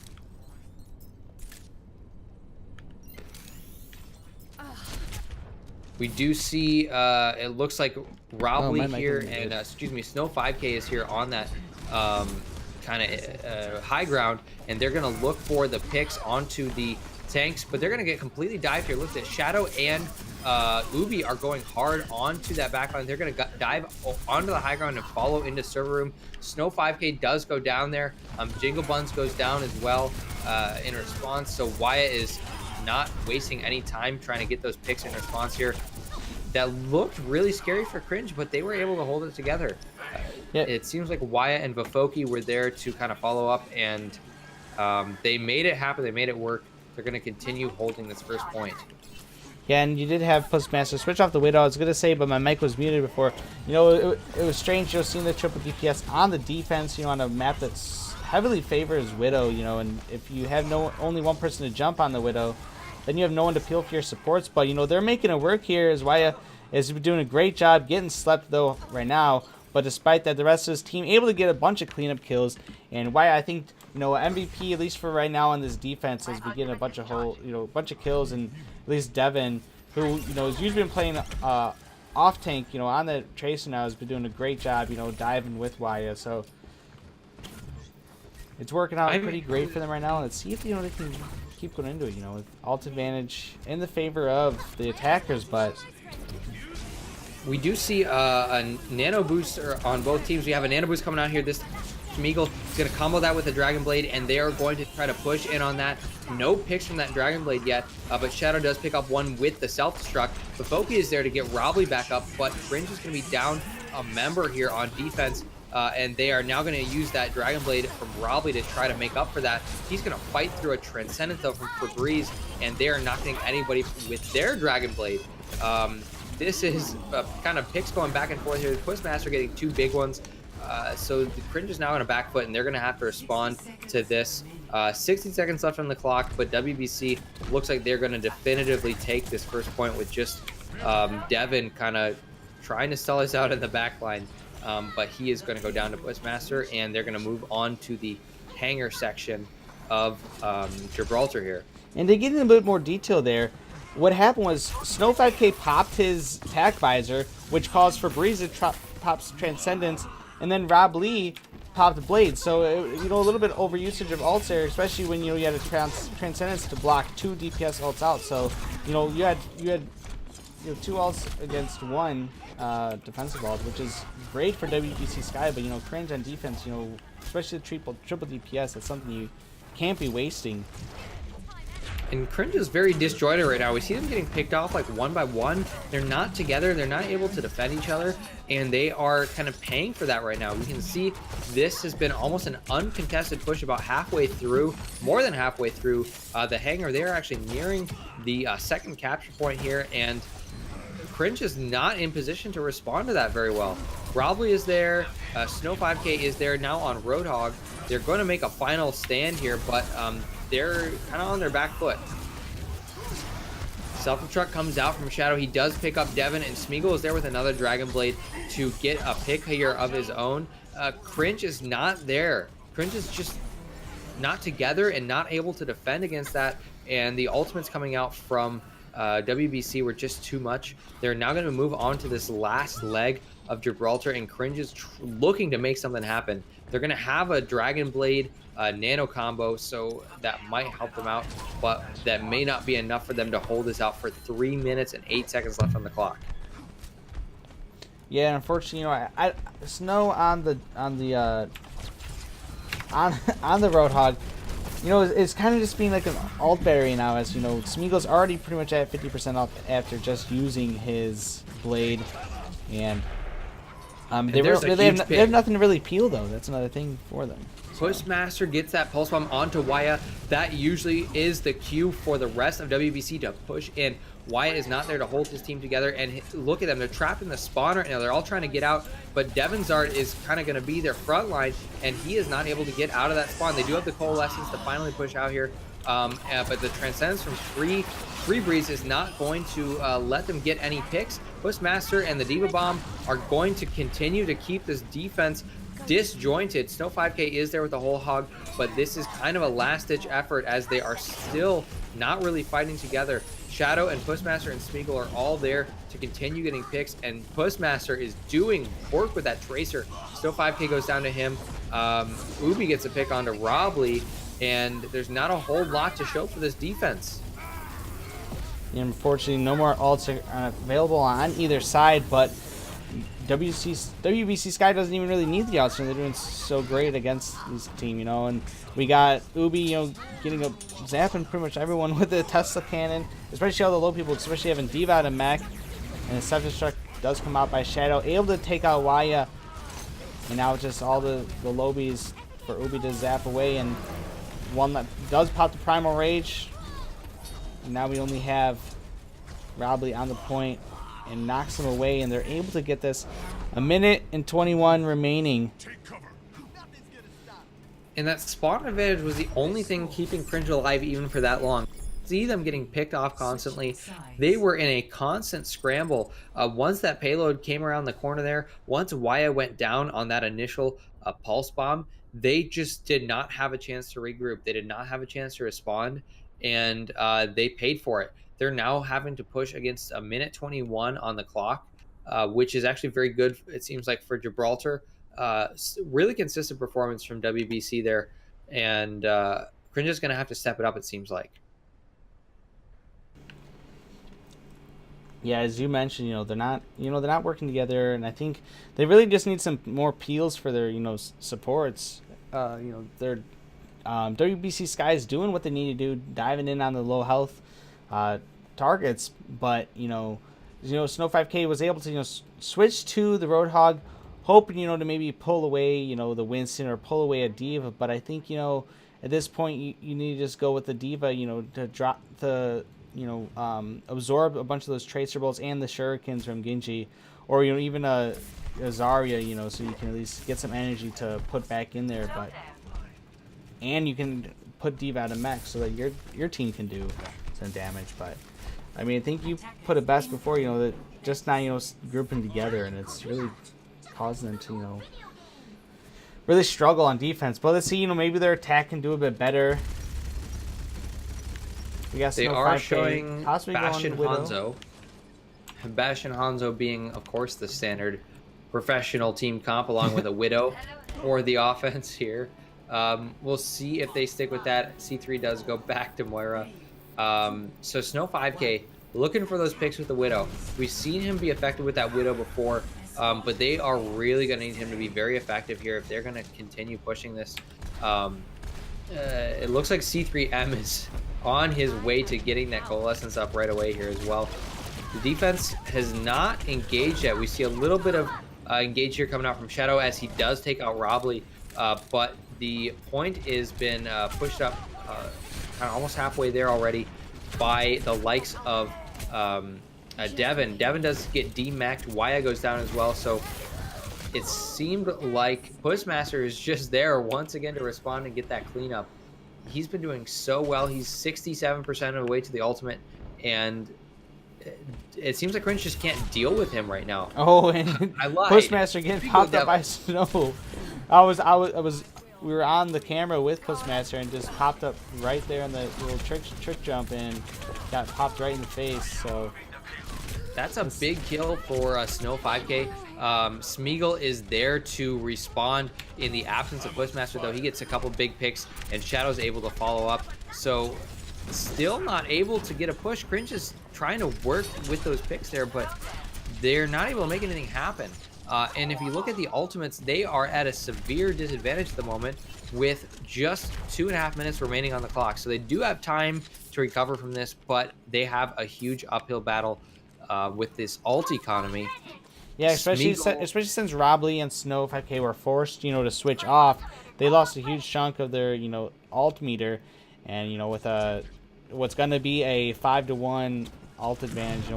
We do see, it looks like Robley here and, Snow 5K is here on that kind of high ground, and they're going to look for the picks onto the tanks, but they're going to get completely dived here. Look at Shadow and Ubi are going hard onto that backline. They're going to dive onto the high ground and follow into server room. Snow 5K does go down there. Jingle Buns goes down as well in response, so Wyatt is not wasting any time trying to get those picks in response here. That looked really scary for Cringe, but they were able to hold it together. It seems like Wyatt and Vafoki were there to kind of follow up, and they made it happen. They made it work. They're going to continue holding this first point. Yeah, and you did have Postmaster switch off the Widow. I was going to say, but my mic was muted before. It was strange, seeing the triple DPS on the defense, on a map that's heavily favors Widow, and if you have only one person to jump on the Widow, then you have no one to peel for your supports. But, they're making it work here as Waya is doing a great job getting slept, though, right now. But despite that, the rest of his team able to get a bunch of cleanup kills. And Waya, I think, MVP, at least for right now on this defense, has been getting a bunch of kills. And at least Devin, who, has usually been playing off tank, on the Tracer now, has been doing a great job, diving with Waya. So it's working out pretty great for them right now. Let's see if, they can keep going into it, with ult advantage in the favor of the attackers, but we do see a nano booster on both teams. We have a nano boost coming out here. This Smeagol is going to combo that with a Dragon Blade, and they are going to try to push in on that. No picks from that Dragon Blade yet, but Shadow does pick up one with the self-destruct. Vafoki is there to get Robley back up, but Cringe is going to be down a member here on defense. And they are now going to use that Dragon Blade from Robley to try to make up for that. He's going to fight through a Transcendent, though, from Febreze, and they are not getting anybody with their Dragon Blade. This is kind of picks going back and forth here. The Quizmaster getting two big ones. So the Cringe is now on a back foot, and they're going to have to respond to this. 60 seconds left on the clock, but WBC looks like they're going to definitively take this first point with just Devin kind of trying to stall us out in the back line. But he is going to go down to Quizmaster, and they're going to move on to the hangar section of Gibraltar here. And to get in a bit more detail there, what happened was Snow 5K popped his attack visor, which caused Febreze to pop Transcendence, and then Rob Lee popped Blade. So, a little bit overusage of ults there, especially when, you had a Transcendence to block two DPS ults out. So, you had two ults against one defensive ult, which is great for WBC Sky, but Cringe on defense, especially the triple DPS, that's something you can't be wasting. And Cringe is very disjointed right now. We see them getting picked off like one by one. They're not together. They're not able to defend each other, and they are kind of paying for that right now. We can see this has been almost an uncontested push about halfway through, more than halfway through the hangar. They are actually nearing the second capture point here, and Cringe is not in position to respond to that very well. Robley is there. Snow 5K is there now on Roadhog. They're going to make a final stand here, but they're kind of on their back foot. Self-destruct comes out from Shadow. He does pick up Devin, and Smeagol is there with another Dragon Blade to get a pick here of his own. Cringe is not there. Cringe is just not together and not able to defend against that, and the ultimate's coming out from WBC were just too much. They're now going to move on to this last leg of Gibraltar, and Kringe is looking to make something happen. They're going to have a Dragon Blade nano combo, so that might help them out, but that may not be enough for them to hold this out for 3 minutes and 8 seconds left on the clock. Yeah, unfortunately, I Snow on the Roadhog, it's kind of just being like an alt berry now, as Smeagol's already pretty much at 50% off after just using his blade, and they have nothing to really peel though. That's another thing for them. Pushmaster gets that pulse bomb onto Waya. That usually is the cue for the rest of WBC to push in. Wyatt is not there to hold his team together, and look at them. They're trapped in the spawn right now. They're all trying to get out, but Devinzard is kind of going to be their front line, and he is not able to get out of that spawn. They do have the Coalescence to finally push out here, but the Transcendence from Free Breeze is not going to let them get any picks. Pushmaster and the Diva Bomb are going to continue to keep this defense disjointed. Snow 5K is there with the whole hog, but this is kind of a last-ditch effort as they are still not really fighting together. Shadow and Pushmaster and Smeagol are all there to continue getting picks, and Pushmaster is doing work with that Tracer. Snow 5K goes down to him. Ubi gets a pick onto Robley, and there's not a whole lot to show for this defense. Unfortunately, no more ults are available on either side, but WBC Sky doesn't even really need the outs. They're doing so great against this team, and we got Ubi, getting a zapping pretty much everyone with the Tesla cannon, especially all the low people, especially having Diva out of mech, and the self-destruct does come out by Shadow, able to take out Waya, and now just all the lobies for Ubi to zap away, and one that does pop the Primal Rage, and now we only have Robley on the point, and knocks them away, and they're able to get this. 1:21 remaining. And that spawn advantage was the only thing keeping Kringe alive even for that long. See them getting picked off constantly. They were in a constant scramble. Once that payload came around the corner there, once Waya went down on that initial pulse bomb, they just did not have a chance to regroup. They did not have a chance to respond, and they paid for it. They're now having to push against 1:21 on the clock, which is actually very good, it seems like, for Gibraltar. Really consistent performance from WBC there, and Kringe is going to have to step it up, it seems like. Yeah, as you mentioned, they're not working together, and I think they really just need some more peels for their supports. Their WBC Sky is doing what they need to do, diving in on the low health targets, but Snow 5K was able to switch to the Roadhog, hoping to maybe pull away the Winston or pull away a Diva, but I think at this point you need to just go with the Diva to drop the absorb a bunch of those Tracer Bolts and the Shurikens from Genji, or even a Zarya, so you can at least get some energy to put back in there, and you can put Diva out of mech so that your team can do some damage. But I mean, I think you put it best before, that just now grouping together, and it's really causing them to really struggle on defense. But let's see, maybe their attack can do a bit better. We got they are showing Bastion Hanzo. Bastion Hanzo being, of course, the standard professional team comp, along with a Widow for the offense here. We'll see if they stick with that. C3 does go back to Moira. So Snow 5K looking for those picks with the Widow. We've seen him be effective with that Widow before, but they are really going to need him to be very effective here if they're going to continue pushing this. It looks like C3M is on his way to getting that Coalescence up right away here as well. The defense has not engaged yet. We see a little bit of engage here coming out from Shadow as he does take out Robley, but the point has been pushed up kind of almost halfway there already by the likes of Devin. Devin does get demacked. Waya goes down as well, so it seemed like Pushmaster is just there once again to respond and get that cleanup. He's been doing so well. He's 67% of the way to the ultimate, and it seems like Kringe just can't deal with him right now. Oh, and I lied. Pushmaster getting popped up by Snow. I was we were on the camera with Postmaster and just popped up right there on the little trick jump and got popped right in the face. So that's a big kill for Snow 5K. Smeagol is there to respond in the absence of Postmaster, though. He gets a couple big picks, and Shadow's able to follow up. So still not able to get a push. Kringe is trying to work with those picks there, but they're not able to make anything happen. And if you look at the ultimates, they are at a severe disadvantage at the moment with just 2.5 minutes remaining on the clock. So they do have time to recover from this, but they have a huge uphill battle with this ult economy. Yeah, especially since Rob Lee and Snow 5K were forced, to switch off. They lost a huge chunk of their, ult meter, and with what's gonna be a 5-to-1 ult advantage,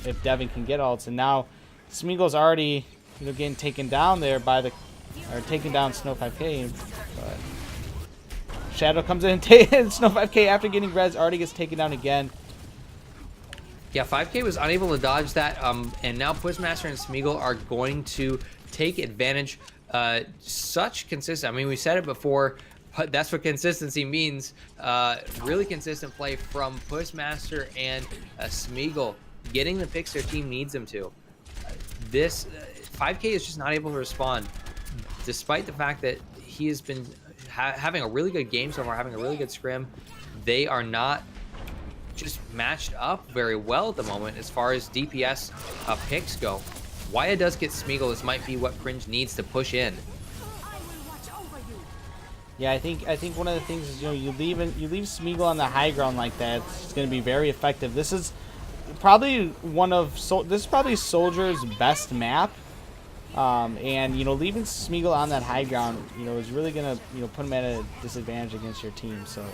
if Devin can get ults, and now Smeagol's already, getting taken down there taking down Snow 5K. But Shadow comes in and Snow 5K after getting res already gets taken down again. Yeah, 5K was unable to dodge that, and now Pushmaster and Smeagol are going to take advantage. Such consistent, I mean, we said it before, but that's what consistency means. Really consistent play from Pushmaster and Smeagol, getting the picks their team needs them to. This 5K is just not able to respond, despite the fact that he has been having a really good game so far, having a really good scrim. They are not just matched up very well at the moment as far as DPS picks go. Waya does get Smeagol. This might be what Kringe needs to push in. Yeah, I think one of the things is you leave Smeagol on the high ground like that. It's going to be very effective. This is probably Soldier's best map, and leaving Smeagol on that high ground is really going to put him at a disadvantage against your team. So.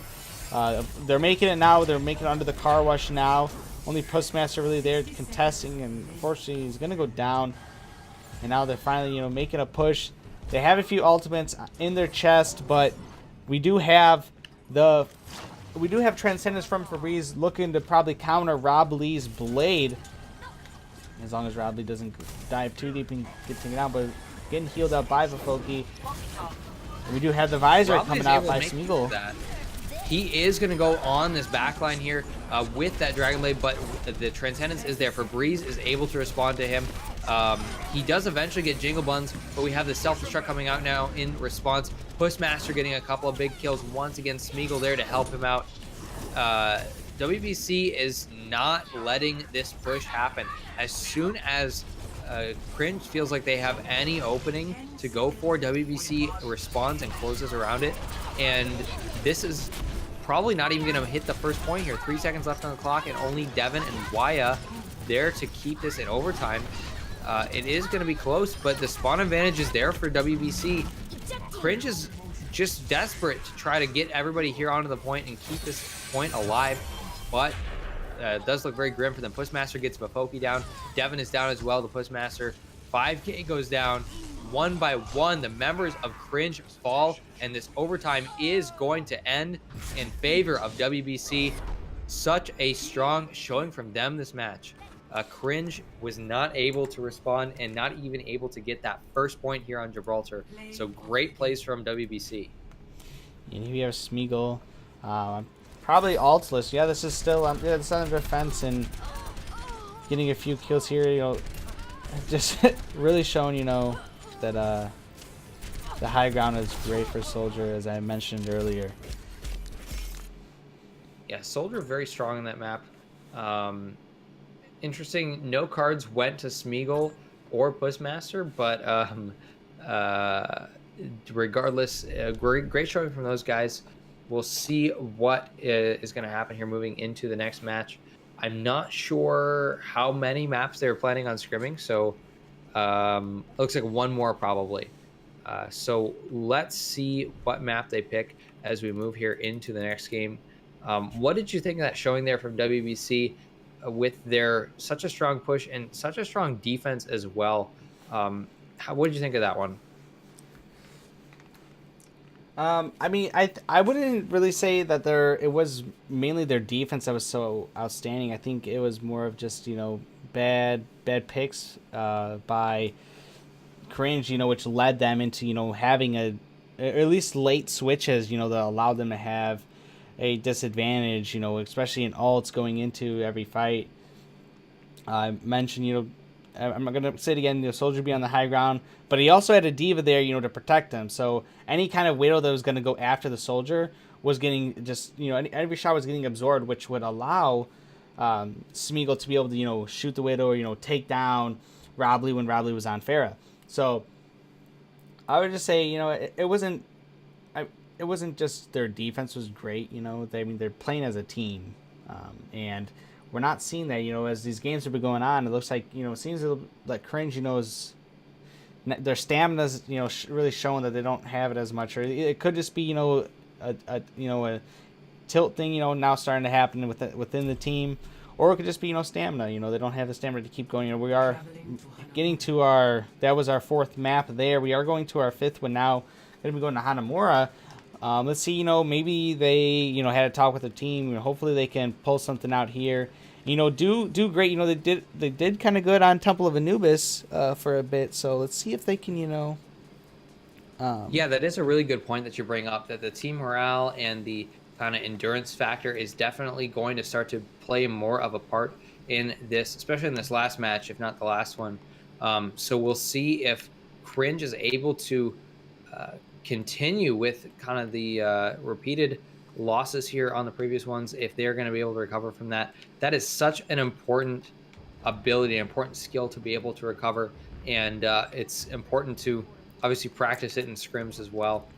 They're making it now. They're making it under the car wash now. Only Postmaster really there contesting, and unfortunately he's gonna go down. And now they're finally, making a push. They have a few ultimates in their chest, but we do have Transcendence from Febreze looking to probably counter Rob Lee's Blade, as long as Rob Lee doesn't dive too deep and get taken out. But getting healed up by Vafoki. We do have the visor coming out by Smeagol. He is going to go on this backline here with that Dragon Blade, but the Transcendence is there. Febreze is able to respond to him. He does eventually get Jingle Buns, but we have the Self-Destruct coming out now in response. Pushmaster getting a couple of big kills once again. Smeagol there to help him out. WBC is not letting this push happen. As soon as Kringe feels like they have any opening to go for, WBC responds and closes around it. And this is probably not even going to hit the first point here. 3 seconds left on the clock, and only Devin and Waya there to keep this in overtime. It is going to be close, but the spawn advantage is there for WBC. Kringe is just desperate to try to get everybody here onto the point and keep this point alive, but it does look very grim for them. Pushmaster gets Vafoki down. Devin is down as well. The Pushmaster 5K goes down. One by one, the members of Kringe fall, and this overtime is going to end in favor of WBC. Such a strong showing from them this match. Kringe was not able to respond and not even able to get that first point here on Gibraltar. So great plays from WBC. And here we have Smeagol. Probably ultless. Yeah, this is still it's under defense and getting a few kills here. Just really showing that the high ground is great for Soldier, as I mentioned earlier. Yeah, Soldier very strong in that map. Interesting, no cards went to Smeagol or Pushmaster, but regardless, great showing from those guys. We'll see what is going to happen here moving into the next match. I'm not sure how many maps they're planning on scrimming, so looks like one more probably. So let's see what map they pick as we move here into the next game. What did you think of that showing there from WBC with their such a strong push and such a strong defense as well? What did you think of that one? I mean, I wouldn't really say that it was mainly their defense that was so outstanding. I think it was more of just, bad picks by Kringe, which led them into, having or at least late switches, that allow them to have a disadvantage, especially in ults going into every fight. I mentioned, I'm going to say it again, Soldier be on the high ground, but he also had a D.Va there, to protect him. So any kind of Widow that was going to go after the Soldier was getting just, every shot was getting absorbed, which would allow Smeagol to be able to, shoot the Widow or, take down Robley when Robley was on Pharah. So I would just say, it wasn't just their defense was great, they're playing as a team. And we're not seeing that, as these games have been going on. It looks like, it seems like Cringe, is their stamina's, really showing that they don't have it as much. Or it could just be, a tilt thing, now starting to happen within the team. Or it could just be, stamina. They don't have the stamina to keep going. We are getting to that was our 4th map there. We are going to our 5th one now. Going to be going to Hanamura. Let's see, maybe they, had a talk with the team. Hopefully they can pull something out here. Do great. They did kind of good on Temple of Anubis for a bit. So let's see if they can, Yeah, that is a really good point that you bring up, that the team morale and the kind of endurance factor is definitely going to start to play more of a part in this, especially in this last match, if not the last one. So we'll see if Cringe is able to continue with kind of the repeated losses here on the previous ones, if they're going to be able to recover from that. That is such an important ability, an important skill to be able to recover, and it's important to obviously practice it in scrims as well.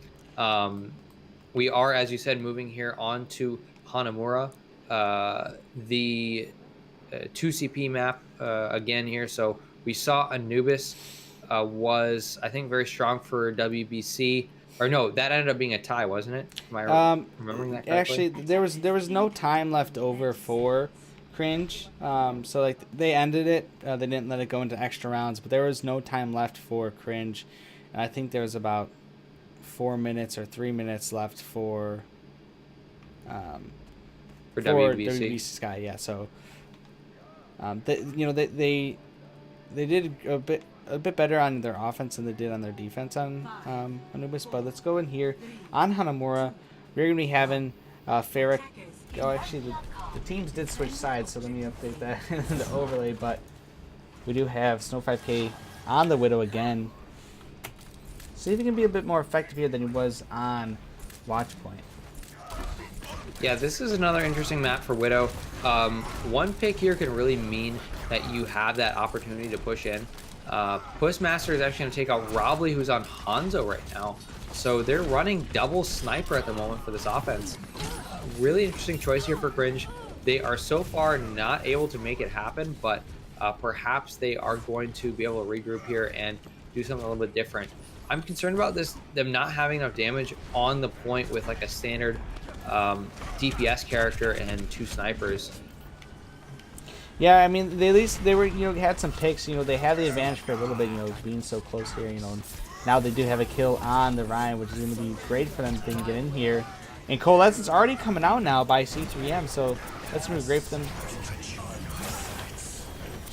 We are, as you said, moving here on to Hanamura, the 2CP map again here. So we saw Anubis was, I think, very strong for WBC. Or no, that ended up being a tie, wasn't it? Am I remembering that correctly? Actually, there was no time left over for Cringe. So like they ended it. They didn't let it go into extra rounds, but there was no time left for Cringe. And I think there was about 4 minutes or 3 minutes left for WBC Sky. Yeah. So they did a bit better on their offense than they did on their defense on Anubis. But let's go in here on Hanamura. We're going to be having Farrick. Oh, actually, the teams did switch sides, so let me update that in the overlay. But we do have Snow 5K on the Widow again. See if he can be a bit more effective here than he was on Watchpoint. Yeah, this is another interesting map for Widow. One pick here can really mean that you have that opportunity to push in. Pussmaster is actually going to take out Robley, who's on Hanzo right now. So they're running double sniper at the moment for this offense. Really interesting choice here for Cringe. They are so far not able to make it happen, but perhaps they are going to be able to regroup here and do something a little bit different. I'm concerned about them not having enough damage on the point with like a standard DPS character and 2 snipers. Yeah, I mean, at least they were, had some picks. They had the advantage for a little bit, being so close here. And now they do have a kill on the Ryan, which is going to be great for them if they can get in here. And Coalescence already coming out now by C3M, so that's going to be great for them.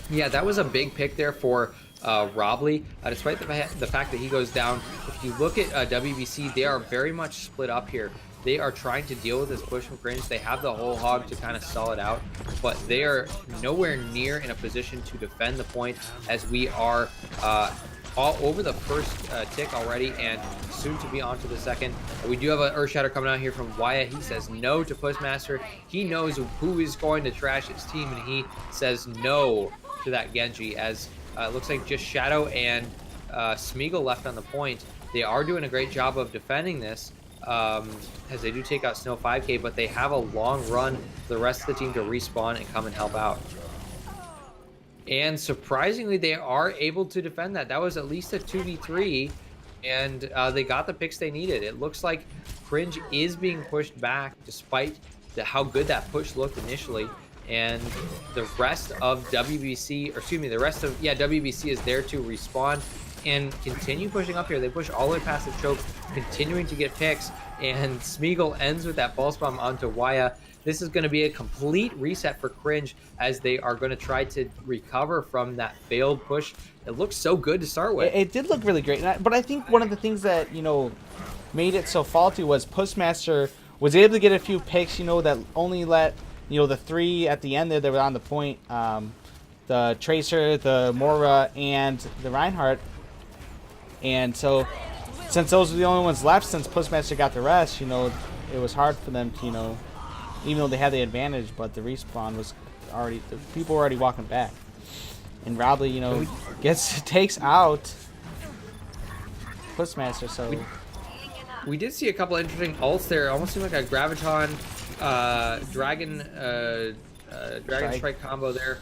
Yeah, that was a big pick there for Robley, despite the fact that he goes down. If you look at WBC, they are very much split up here. They are trying to deal with this push from Cringe. They have the whole hog to kind of stall it out, but they are nowhere near in a position to defend the point, as we are all over the first tick already and soon to be on to the second. We do have an Earthshatter coming out here from Wyatt. He says no to Pussmaster. He knows who is going to trash his team, and he says no to that Genji, as it looks like just Shadow and Smeagol left on the point. They are doing a great job of defending this, as they do take out Snow 5K, but they have a long run for the rest of the team to respawn and come and help out. And surprisingly, they are able to defend that. That was at least a 2v3, and they got the picks they needed. It looks like Cringe is being pushed back despite how good that push looked initially. And the rest of WBC, or excuse me, the rest of, WBC is there to respawn and continue pushing up here. They push all the way past the choke, continuing to get picks, and Smeagol ends with that pulse bomb onto Waya. This is going to be a complete reset for Cringe, as they are going to try to recover from that failed push. It looks so good to start with. It did look really great, but I think one of the things that, made it so faulty was Postmaster was able to get a few picks, that only let, the 3 at the end there that were on the point, the Tracer, the Mora, and the Reinhardt. And so, since those were the only ones left, since Postmaster got the rest, it was hard for them to, even though they had the advantage, but the respawn was already, the people were already walking back. And Robley, takes out Postmaster, so... We did see a couple interesting ults there. Almost seemed like a Graviton, Dragon Strike combo there.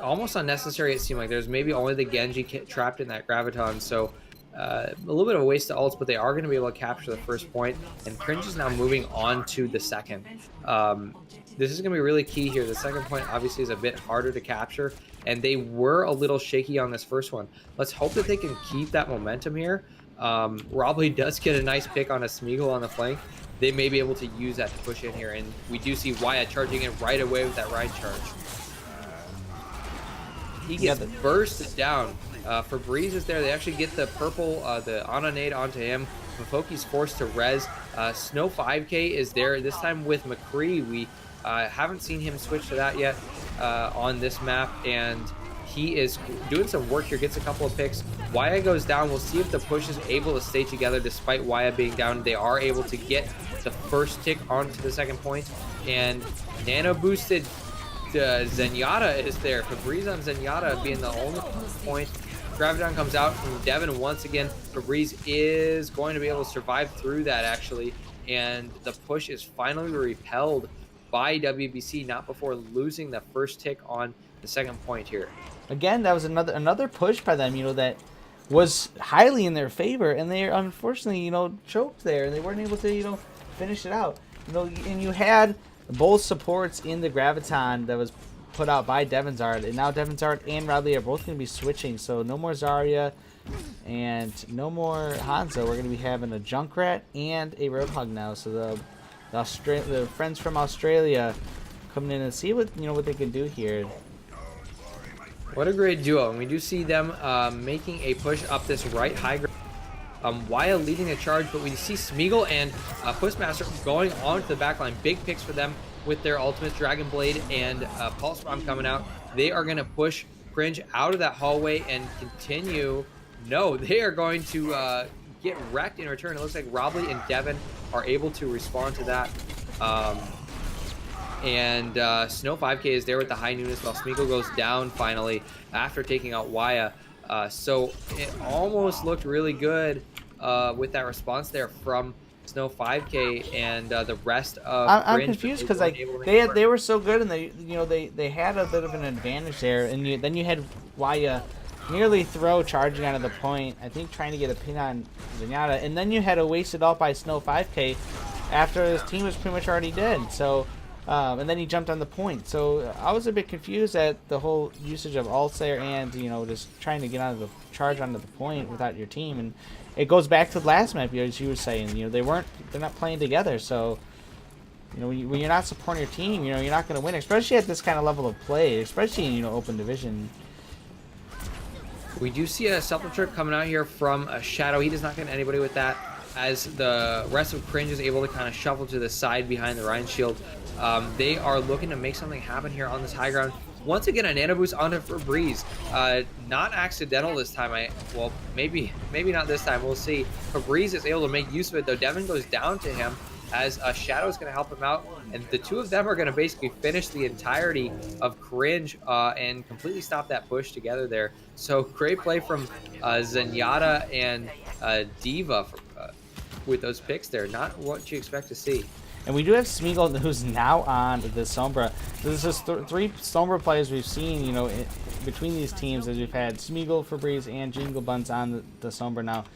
Almost unnecessary, it seemed like. There's maybe only the Genji trapped in that Graviton, so a little bit of a waste of ults, but they are going to be able to capture the first point, and Kringe is now moving on to the second. This is going to be really key here. The second point obviously is a bit harder to capture, and they were a little shaky on this first one. Let's hope that they can keep that momentum here. Robley does get a nice pick on a Smeagol on the flank. They may be able to use that to push in here, and we do see Wyatt charging in right away with that Rhine charge. He gets bursted down. Febreze is there. They actually get the purple, the Ana-nade onto him. Mafoki's forced to res. Snow 5K is there, this time with McCree. We haven't seen him switch to that yet on this map, and he is doing some work here, gets a couple of picks. Wyatt goes down. We'll see if the push is able to stay together despite Wyatt being down. They are able to get the first tick onto the second point, and nano boosted Zenyatta is there. Febreze on Zenyatta being the only point. Graviton comes out from Devin once again. Febreze is going to be able to survive through that, actually, and the push is finally repelled by WBC, not before losing the first tick on the second point here. Again, that was another push by them, that was highly in their favor, and they unfortunately, choked there, and they weren't able to, finish it out. And you had both supports in the Graviton that was put out by Devinzard, and now Devinzard and Robley are both going to be switching, so no more Zarya and no more Hanzo. We're going to be having a Junkrat and a Roadhog now, so the friends from Australia coming in and see what what they can do here. What a great duo, and we do see them making a push up this right high ground. Wyatt leading the charge, but we see Smeagol and Postmaster going on to the backline. Big picks for them with their ultimates, Dragon Blade and Pulse Bomb coming out. They are going to push Kringe out of that hallway and continue. No, they are going to get wrecked in return. It looks like Robley and Devin are able to respond to that. Snow 5K is there with the high newness while Smeagol goes down finally after taking out Wyatt. So it almost looked really good with that response there from Snow 5K and the rest of I'm confused because they were so good, and they had a bit of an advantage there, and then you had Wyatt nearly charging out of the point, I think trying to get a pin on Zenyatta, and then you had to waste it all by Snow 5K after his team was pretty much already dead. So and then he jumped on the point. So I was a bit confused at the whole usage of ults there, and just trying to get out of the charge onto the point without your team. And it goes back to the last map, as you were saying. They're not playing together. So when you're not supporting your team, you're not going to win, especially at this kind of level of play, especially in open division. We do see a self-trip coming out here from Shadow. He does not get anybody with that, as the rest of Kringe is able to kind of shuffle to the side behind the Rhine shield. They are looking to make something happen here on this high ground. Once again, a nano boost onto Febreze. Not accidental this time. Well, maybe not this time. We'll see. Febreze is able to make use of it, though. Devin goes down to him as Shadow is going to help him out. And the two of them are going to basically finish the entirety of Kringe and completely stop that push together there. So great play from Zenyatta and Diva with those picks there. Not what you expect to see. And we do have Smeagol, who's now on the Sombra. This is three Sombra players we've seen, between these teams, as we've had Smeagol, Febreze, and Jingle Buns on the Sombra now.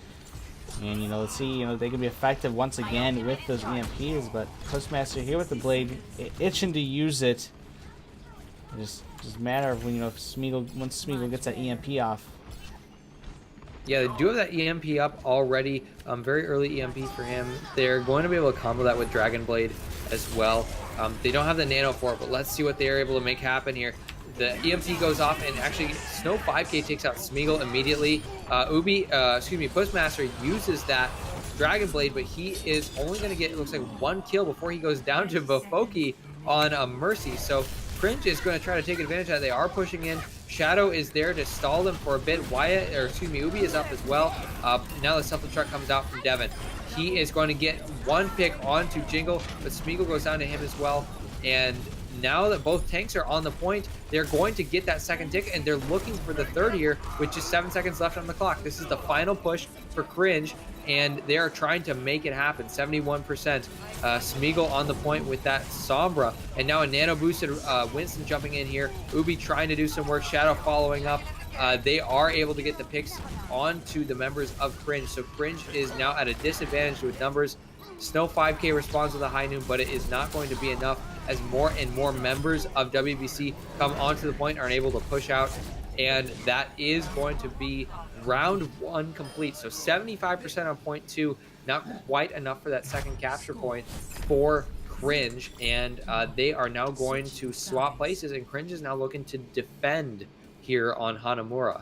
And, let's see, they can be effective once again with those EMPs, but Postmaster here with the blade, itching to use it. It's just a matter of when, once Smeagol gets that EMP off. Yeah, they do have that EMP up already. Very early EMP for him. They're going to be able to combo that with Dragon Blade as well. They don't have the nano for it, but let's see what they're able to make happen here. The EMP goes off, and actually Snow 5K takes out Smeagol immediately. Postmaster uses that Dragon Blade, but he is only going to get, it looks like, 1 kill before he goes down to Vofoki on a Mercy. So Kringe is going to try to take advantage of that. They are pushing in. Shadow is there to stall them for a bit. Wyatt, or excuse me, Ubi is up as well. Now the self-destruct comes out from Devin. He is going to get 1 pick onto Jingle, but Smeagol goes down to him as well. And now that both tanks are on the point, they're going to get that second tick, and they're looking for the third here with just 7 seconds left on the clock. This is the final push for Kringe, and they are trying to make it happen. 71%. Smeagol on the point with that Sombra, and now a nano boosted Winston jumping in here. Ubi trying to do some work. Shadow following up. They are able to get the picks onto the members of Kringe, so Kringe is now at a disadvantage with numbers. Snow 5K responds with a high noon, but it is not going to be enough as more and more members of WBC come onto the point, are able to push out, and that is going to be round 1 complete. So 75% on point 2, not quite enough for that second capture point for Kringe, and they are now going to swap places, and Kringe is now looking to defend here on Hanamura.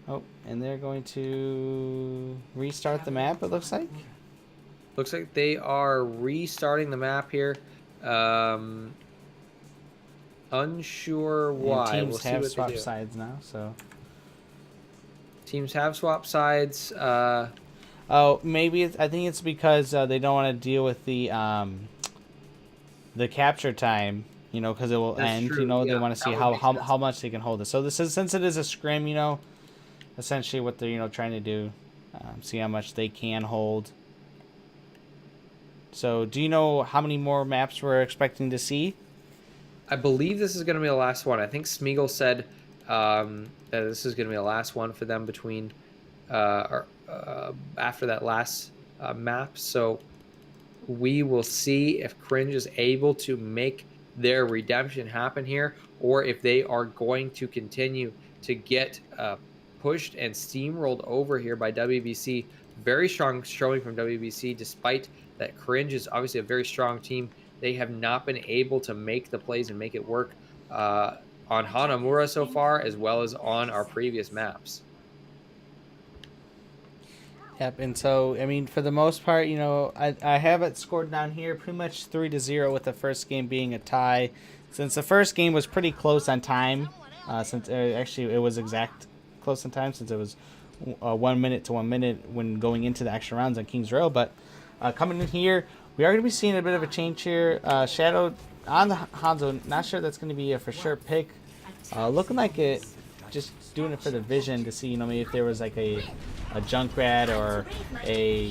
Oh, and they're going to restart the map, it looks like. Looks like they are restarting the map here. Unsure why. And teams have swapped sides now, so. Teams have swapped sides. Oh, maybe I think it's because they don't want to deal with the capture time, you know, because it will end. True. You know, Yeah, they want to see how much they can hold it. So this is, since it is a scrim, you know, essentially what they're trying to do, see how much they can hold. So, do you know how many more maps we're expecting to see? I believe this is going to be the last one. I think Smeagol said that this is going to be the last one for them between after that last map. So we will see if Kringe is able to make their redemption happen here, or if they are going to continue to get pushed and steamrolled over here by WBC. Very strong showing from WBC, despite that Kringe is obviously a very strong team. They have not been able to make the plays and make it work on Hanamura so far, as well as on our previous maps. Yep, and so, I mean, for the most part, you know, I have it scored down here pretty much 3-0, with the first game being a tie. Since the first game was pretty close on time, actually it was exact close on time, since it was 1 minute to 1 minute when going into the extra rounds on King's Row. But coming in here, we are going to be seeing a bit of a change here. Shadow on the Hanzo, not sure that's going to be a for sure pick. Looking like it, just doing it for the vision to see, you know, maybe if there was like a Junkrat or a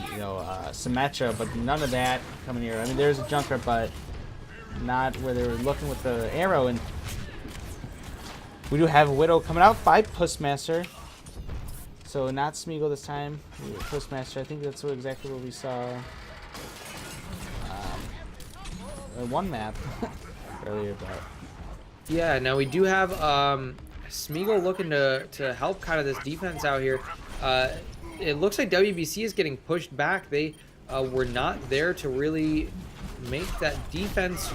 Symmetra, but none of that coming here. I mean, there's a Junkrat, but not where they were looking with the arrow. And we do have a Widow coming out by Pussmaster. So not Smeagol this time. Pussmaster. I think that's exactly what we saw one map earlier. But yeah, now we do have Smeagol looking to help kind of this defense out here. It looks like WBC is getting pushed back. They were not there to really make that defense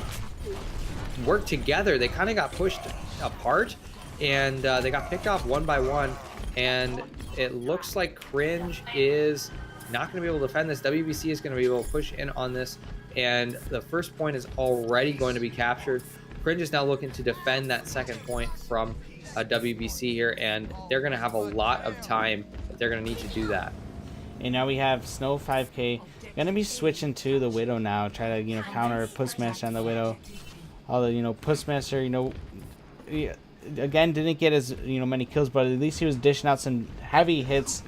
work together. They kind of got pushed apart, and they got picked off one by one. And it looks like Kringe is not going to be able to defend this. WBC is going to be able to push in on this, and the first point is already going to be captured. Kringe is now looking to defend that second point from WBC here, and they're going to have a lot of time that they're going to need to do that. And now we have Snow 5K going to be switching to the Widow now, try to counter Pussmaster on the Widow. Although Pussmaster again didn't get as many kills, but at least he was dishing out some heavy hits,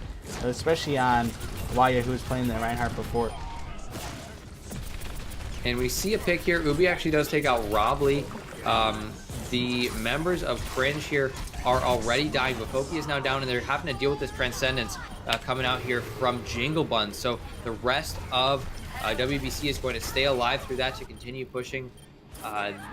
especially on Wyatt, who was playing the Reinhardt before. And we see a pick here. Ubi actually does take out Robley. The members of Kringe here are already dying, but Foki is now down, and they're having to deal with this Transcendence coming out here from Jingle Bun. So the rest of WBC is going to stay alive through that to continue pushing.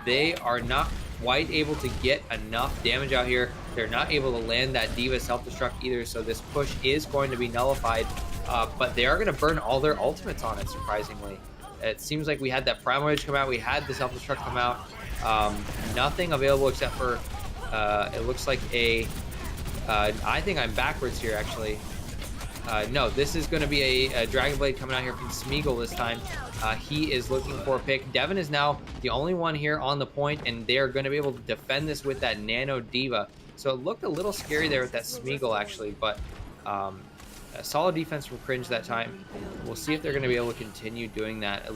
They are not quite able to get enough damage out here. They're not able to land that Diva self-destruct either, so this push is going to be nullified. But they are going to burn all their ultimates on it, surprisingly. It seems like we had that Primal Rage come out, we had the self-destruct come out. Nothing available except for, it looks like a I think I'm backwards here, actually. No, this is going to be a Dragon Blade coming out here from Smeagol this time. He is looking for a pick. Devin is now the only one here on the point, and they're going to be able to defend this with that Nano Diva. So it looked a little scary there with that Smeagol, actually, but a solid defense from Kringe that time. We'll see if they're going to be able to continue doing that.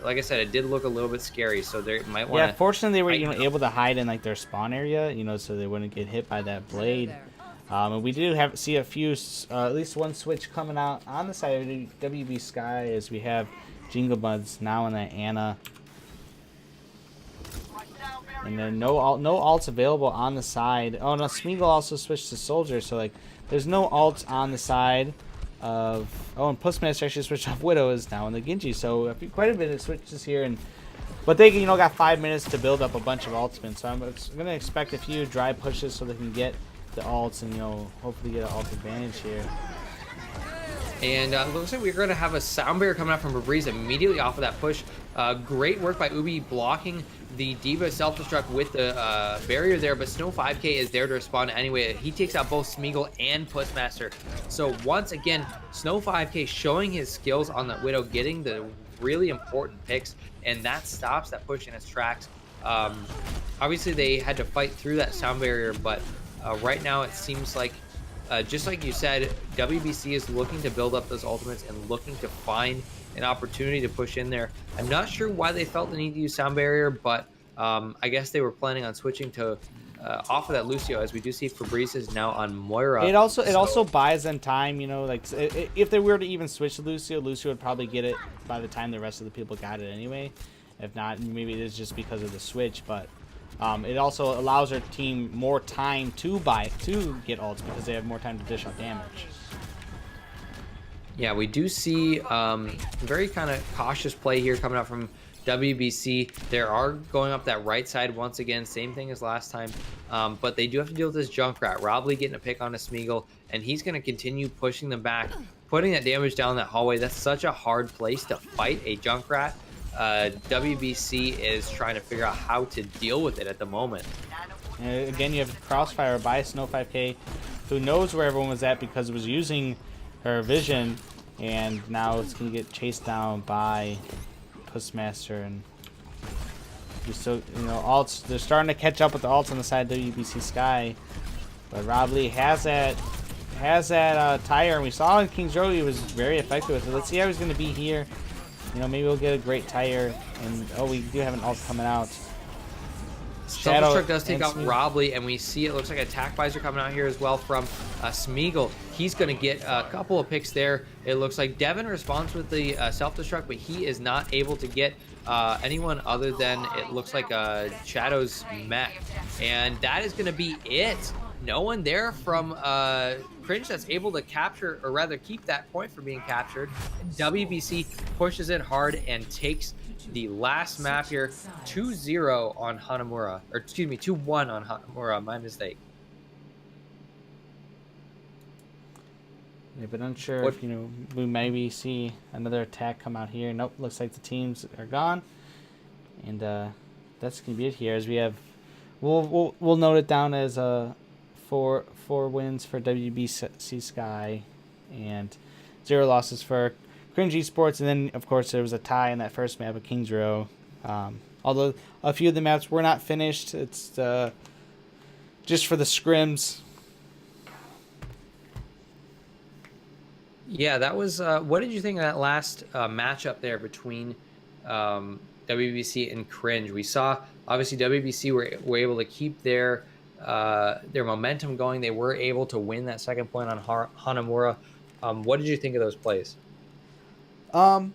Like I said, it did look a little bit scary, so they might want to... Yeah, fortunately they were able to hide in like their spawn area, so they wouldn't get hit by that blade. And we do see a few, at least one switch coming out on the side of WB Sky as we have Jingle Buds now in that Anna. And then no alts available on the side. Oh no, Smeagol also switched to Soldier, so like there's no alts on the side of... Oh, and Pussmaster actually switched off Widow is now in the Genji, so quite a bit of switches here. But they got 5 minutes to build up a bunch of ultimates, so I'm going to expect a few dry pushes so they can get the alts and hopefully get an alt advantage here. And it looks like we're going to have a sound barrier coming out from Febreze immediately off of that push. Great work by Ubi blocking the Diva self-destruct with the barrier there, but Snow 5K is there to respond anyway. He takes out both Smeagol and Pussmaster. So once again, Snow 5K showing his skills on the Widow, getting the really important picks, and that stops that push in its tracks. Obviously, they had to fight through that sound barrier, but right now it seems like, just like you said, WBC is looking to build up those ultimates and looking to find an opportunity to push in there. I'm not sure why they felt the need to use sound barrier, but I guess they were planning on switching to off of that Lucio, as we do see Febreze is now on Moira. It also buys them time, like if they were to even switch to Lucio would probably get it by the time the rest of the people got it anyway. If not, maybe it is just because of the switch, but it also allows our team more time to get ults because they have more time to dish out damage. Yeah, we do see very kind of cautious play here coming out from WBC. They are going up that right side once again, same thing as last time, but they do have to deal with this Junkrat. Robley getting a pick on a Smeagol, and he's going to continue pushing them back, putting that damage down that hallway. That's such a hard place to fight a Junkrat. WBC is trying to figure out how to deal with it at the moment. And again, you have Crossfire by Snow 5K, who knows where everyone was at because it was using her vision, and now it's going to get chased down by Pussmaster. And so alts, they're starting to catch up with the alts on the side of WBC Sky, but Robley has that tire, and we saw in King's Road he was very effective with it. Let's see how he's going to be here. Maybe we'll get a great tire, and we do have an ult coming out. Self-destruct does take out Robley, and we see it looks like attack visor coming out here as well from Smeagol. He's going to get a couple of picks there. It looks like Devin responds with the self-destruct, but he is not able to get anyone other than, it looks like Shadow's mech. And that is going to be it. No one there from Kringe that's able to capture, or rather keep that point from being captured. WBC pushes it hard and takes the last map here, 2-0 on Hanamura, or excuse me, 2-1 on Hanamura. My mistake. Yeah, but unsure if we maybe see another attack come out here. Nope, looks like the teams are gone, and that's gonna be it here. As we have, we'll note it down as four wins for WBC Sky, and 0 losses for Kringe Espurts, and then of course there was a tie in that first map of King's Row. Although a few of the maps were not finished, it's just for the scrims. Yeah, that was. What did you think of that last matchup there between WBC and Kringe? We saw obviously WBC were able to keep their momentum going. They were able to win that second point on Hanamura. What did you think of those plays? Kringe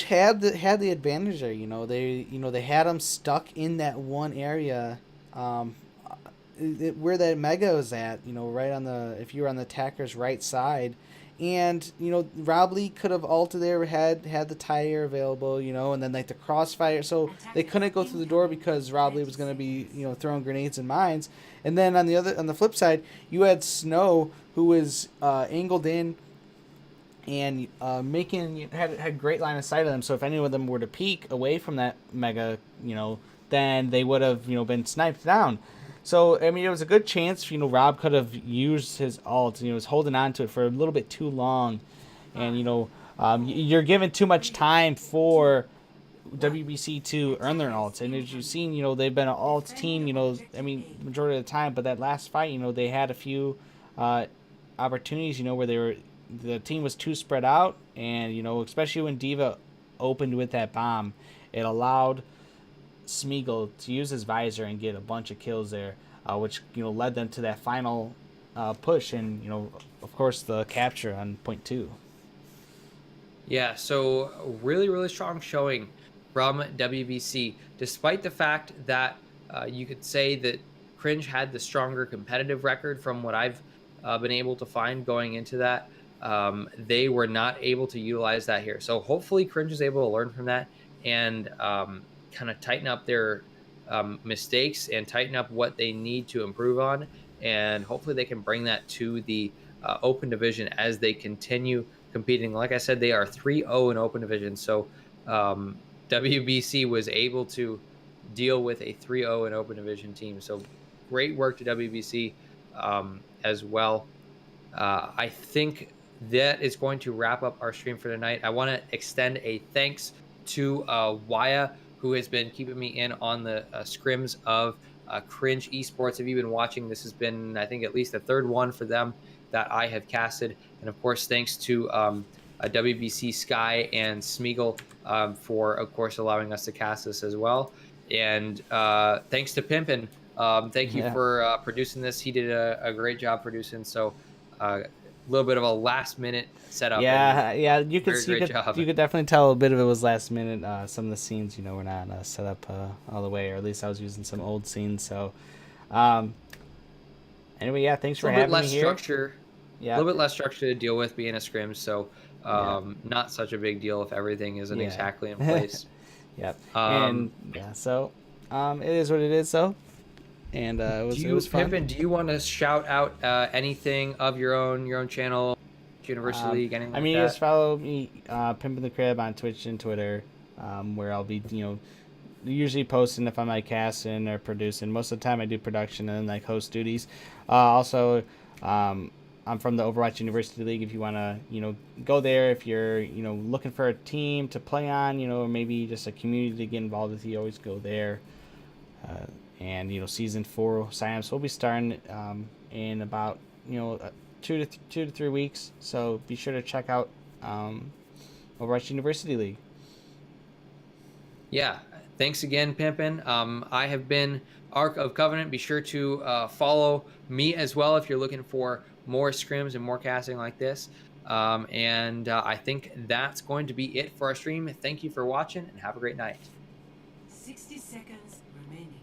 had the advantage there. They had them stuck in that one area, where that mega was at. Right on if you were on the attacker's right side, and Robley could have ulted there, had the tire available, and then like the crossfire, so they couldn't go through the door because Robley was going to be throwing grenades and mines. And then on the flip side, you had Snow, who was angled in and had great line of sight of them. So if any of them were to peek away from that mega, then they would have been sniped down. So, I mean, it was a good chance, Rob could have used his ult. Was holding on to it for a little bit too long. And, you're given too much time for WBC to earn their ults. And as you've seen, they've been an alt team, majority of the time. But that last fight, they had a few opportunities, where the team was too spread out. And, especially when D.Va opened with that bomb, it allowed Smeagol to use his visor and get a bunch of kills there, which led them to that final push and of course the capture on point 2. Yeah, so really, really strong showing from WBC, despite the fact that you could say that Kringe had the stronger competitive record from what I've been able to find going into that. They were not able to utilize that here. So hopefully Kringe is able to learn from that and kind of tighten up their mistakes and tighten up what they need to improve on. And hopefully they can bring that to the open division as they continue competing. Like I said, they are 3-0 in open division. So WBC was able to deal with a 3-0 in open division team. So great work to WBC as well. I think that is going to wrap up our stream for tonight. I want to extend a thanks to Waya, who has been keeping me in on the scrims of Kringe Esports. If you've been watching, this has been, I think, at least the third one for them that I have casted. And of course, thanks to WBC Sky and Smeagol for, of course, allowing us to cast this as well. And thanks to Pimpin. Thank you for producing this. He did a great job producing. So a little bit of a last minute setup. Yeah, you could definitely tell a bit of it was last minute. Some of the scenes, were not set up all the way, or at least I was using some old scenes. So, anyway, yeah, thanks for having me here. Structure. Yeah, a little bit less structure to deal with being a scrim. So, not such a big deal if everything isn't exactly in place. Yep. So, it is what it is. So. And it was fun. Pimpin, do you want to shout out anything of your own channel, University League, anything like that? You just follow me, Pimpin the Crib, on Twitch and Twitter, where I'll be, usually posting if I'm like casting or producing. Most of the time I do production and like host duties. Also, I'm from the Overwatch University League. If you want to, go there, if you're, looking for a team to play on, or maybe just a community to get involved with, you always go there. And season 4 signups will be starting in about 2 to 3 weeks. So be sure to check out Overwatch University League. Yeah, thanks again, Pimpin. I have been Arkofcovenant. Be sure to follow me as well if you're looking for more scrims and more casting like this. And I think that's going to be it for our stream. Thank you for watching and have a great night. 60 seconds remaining.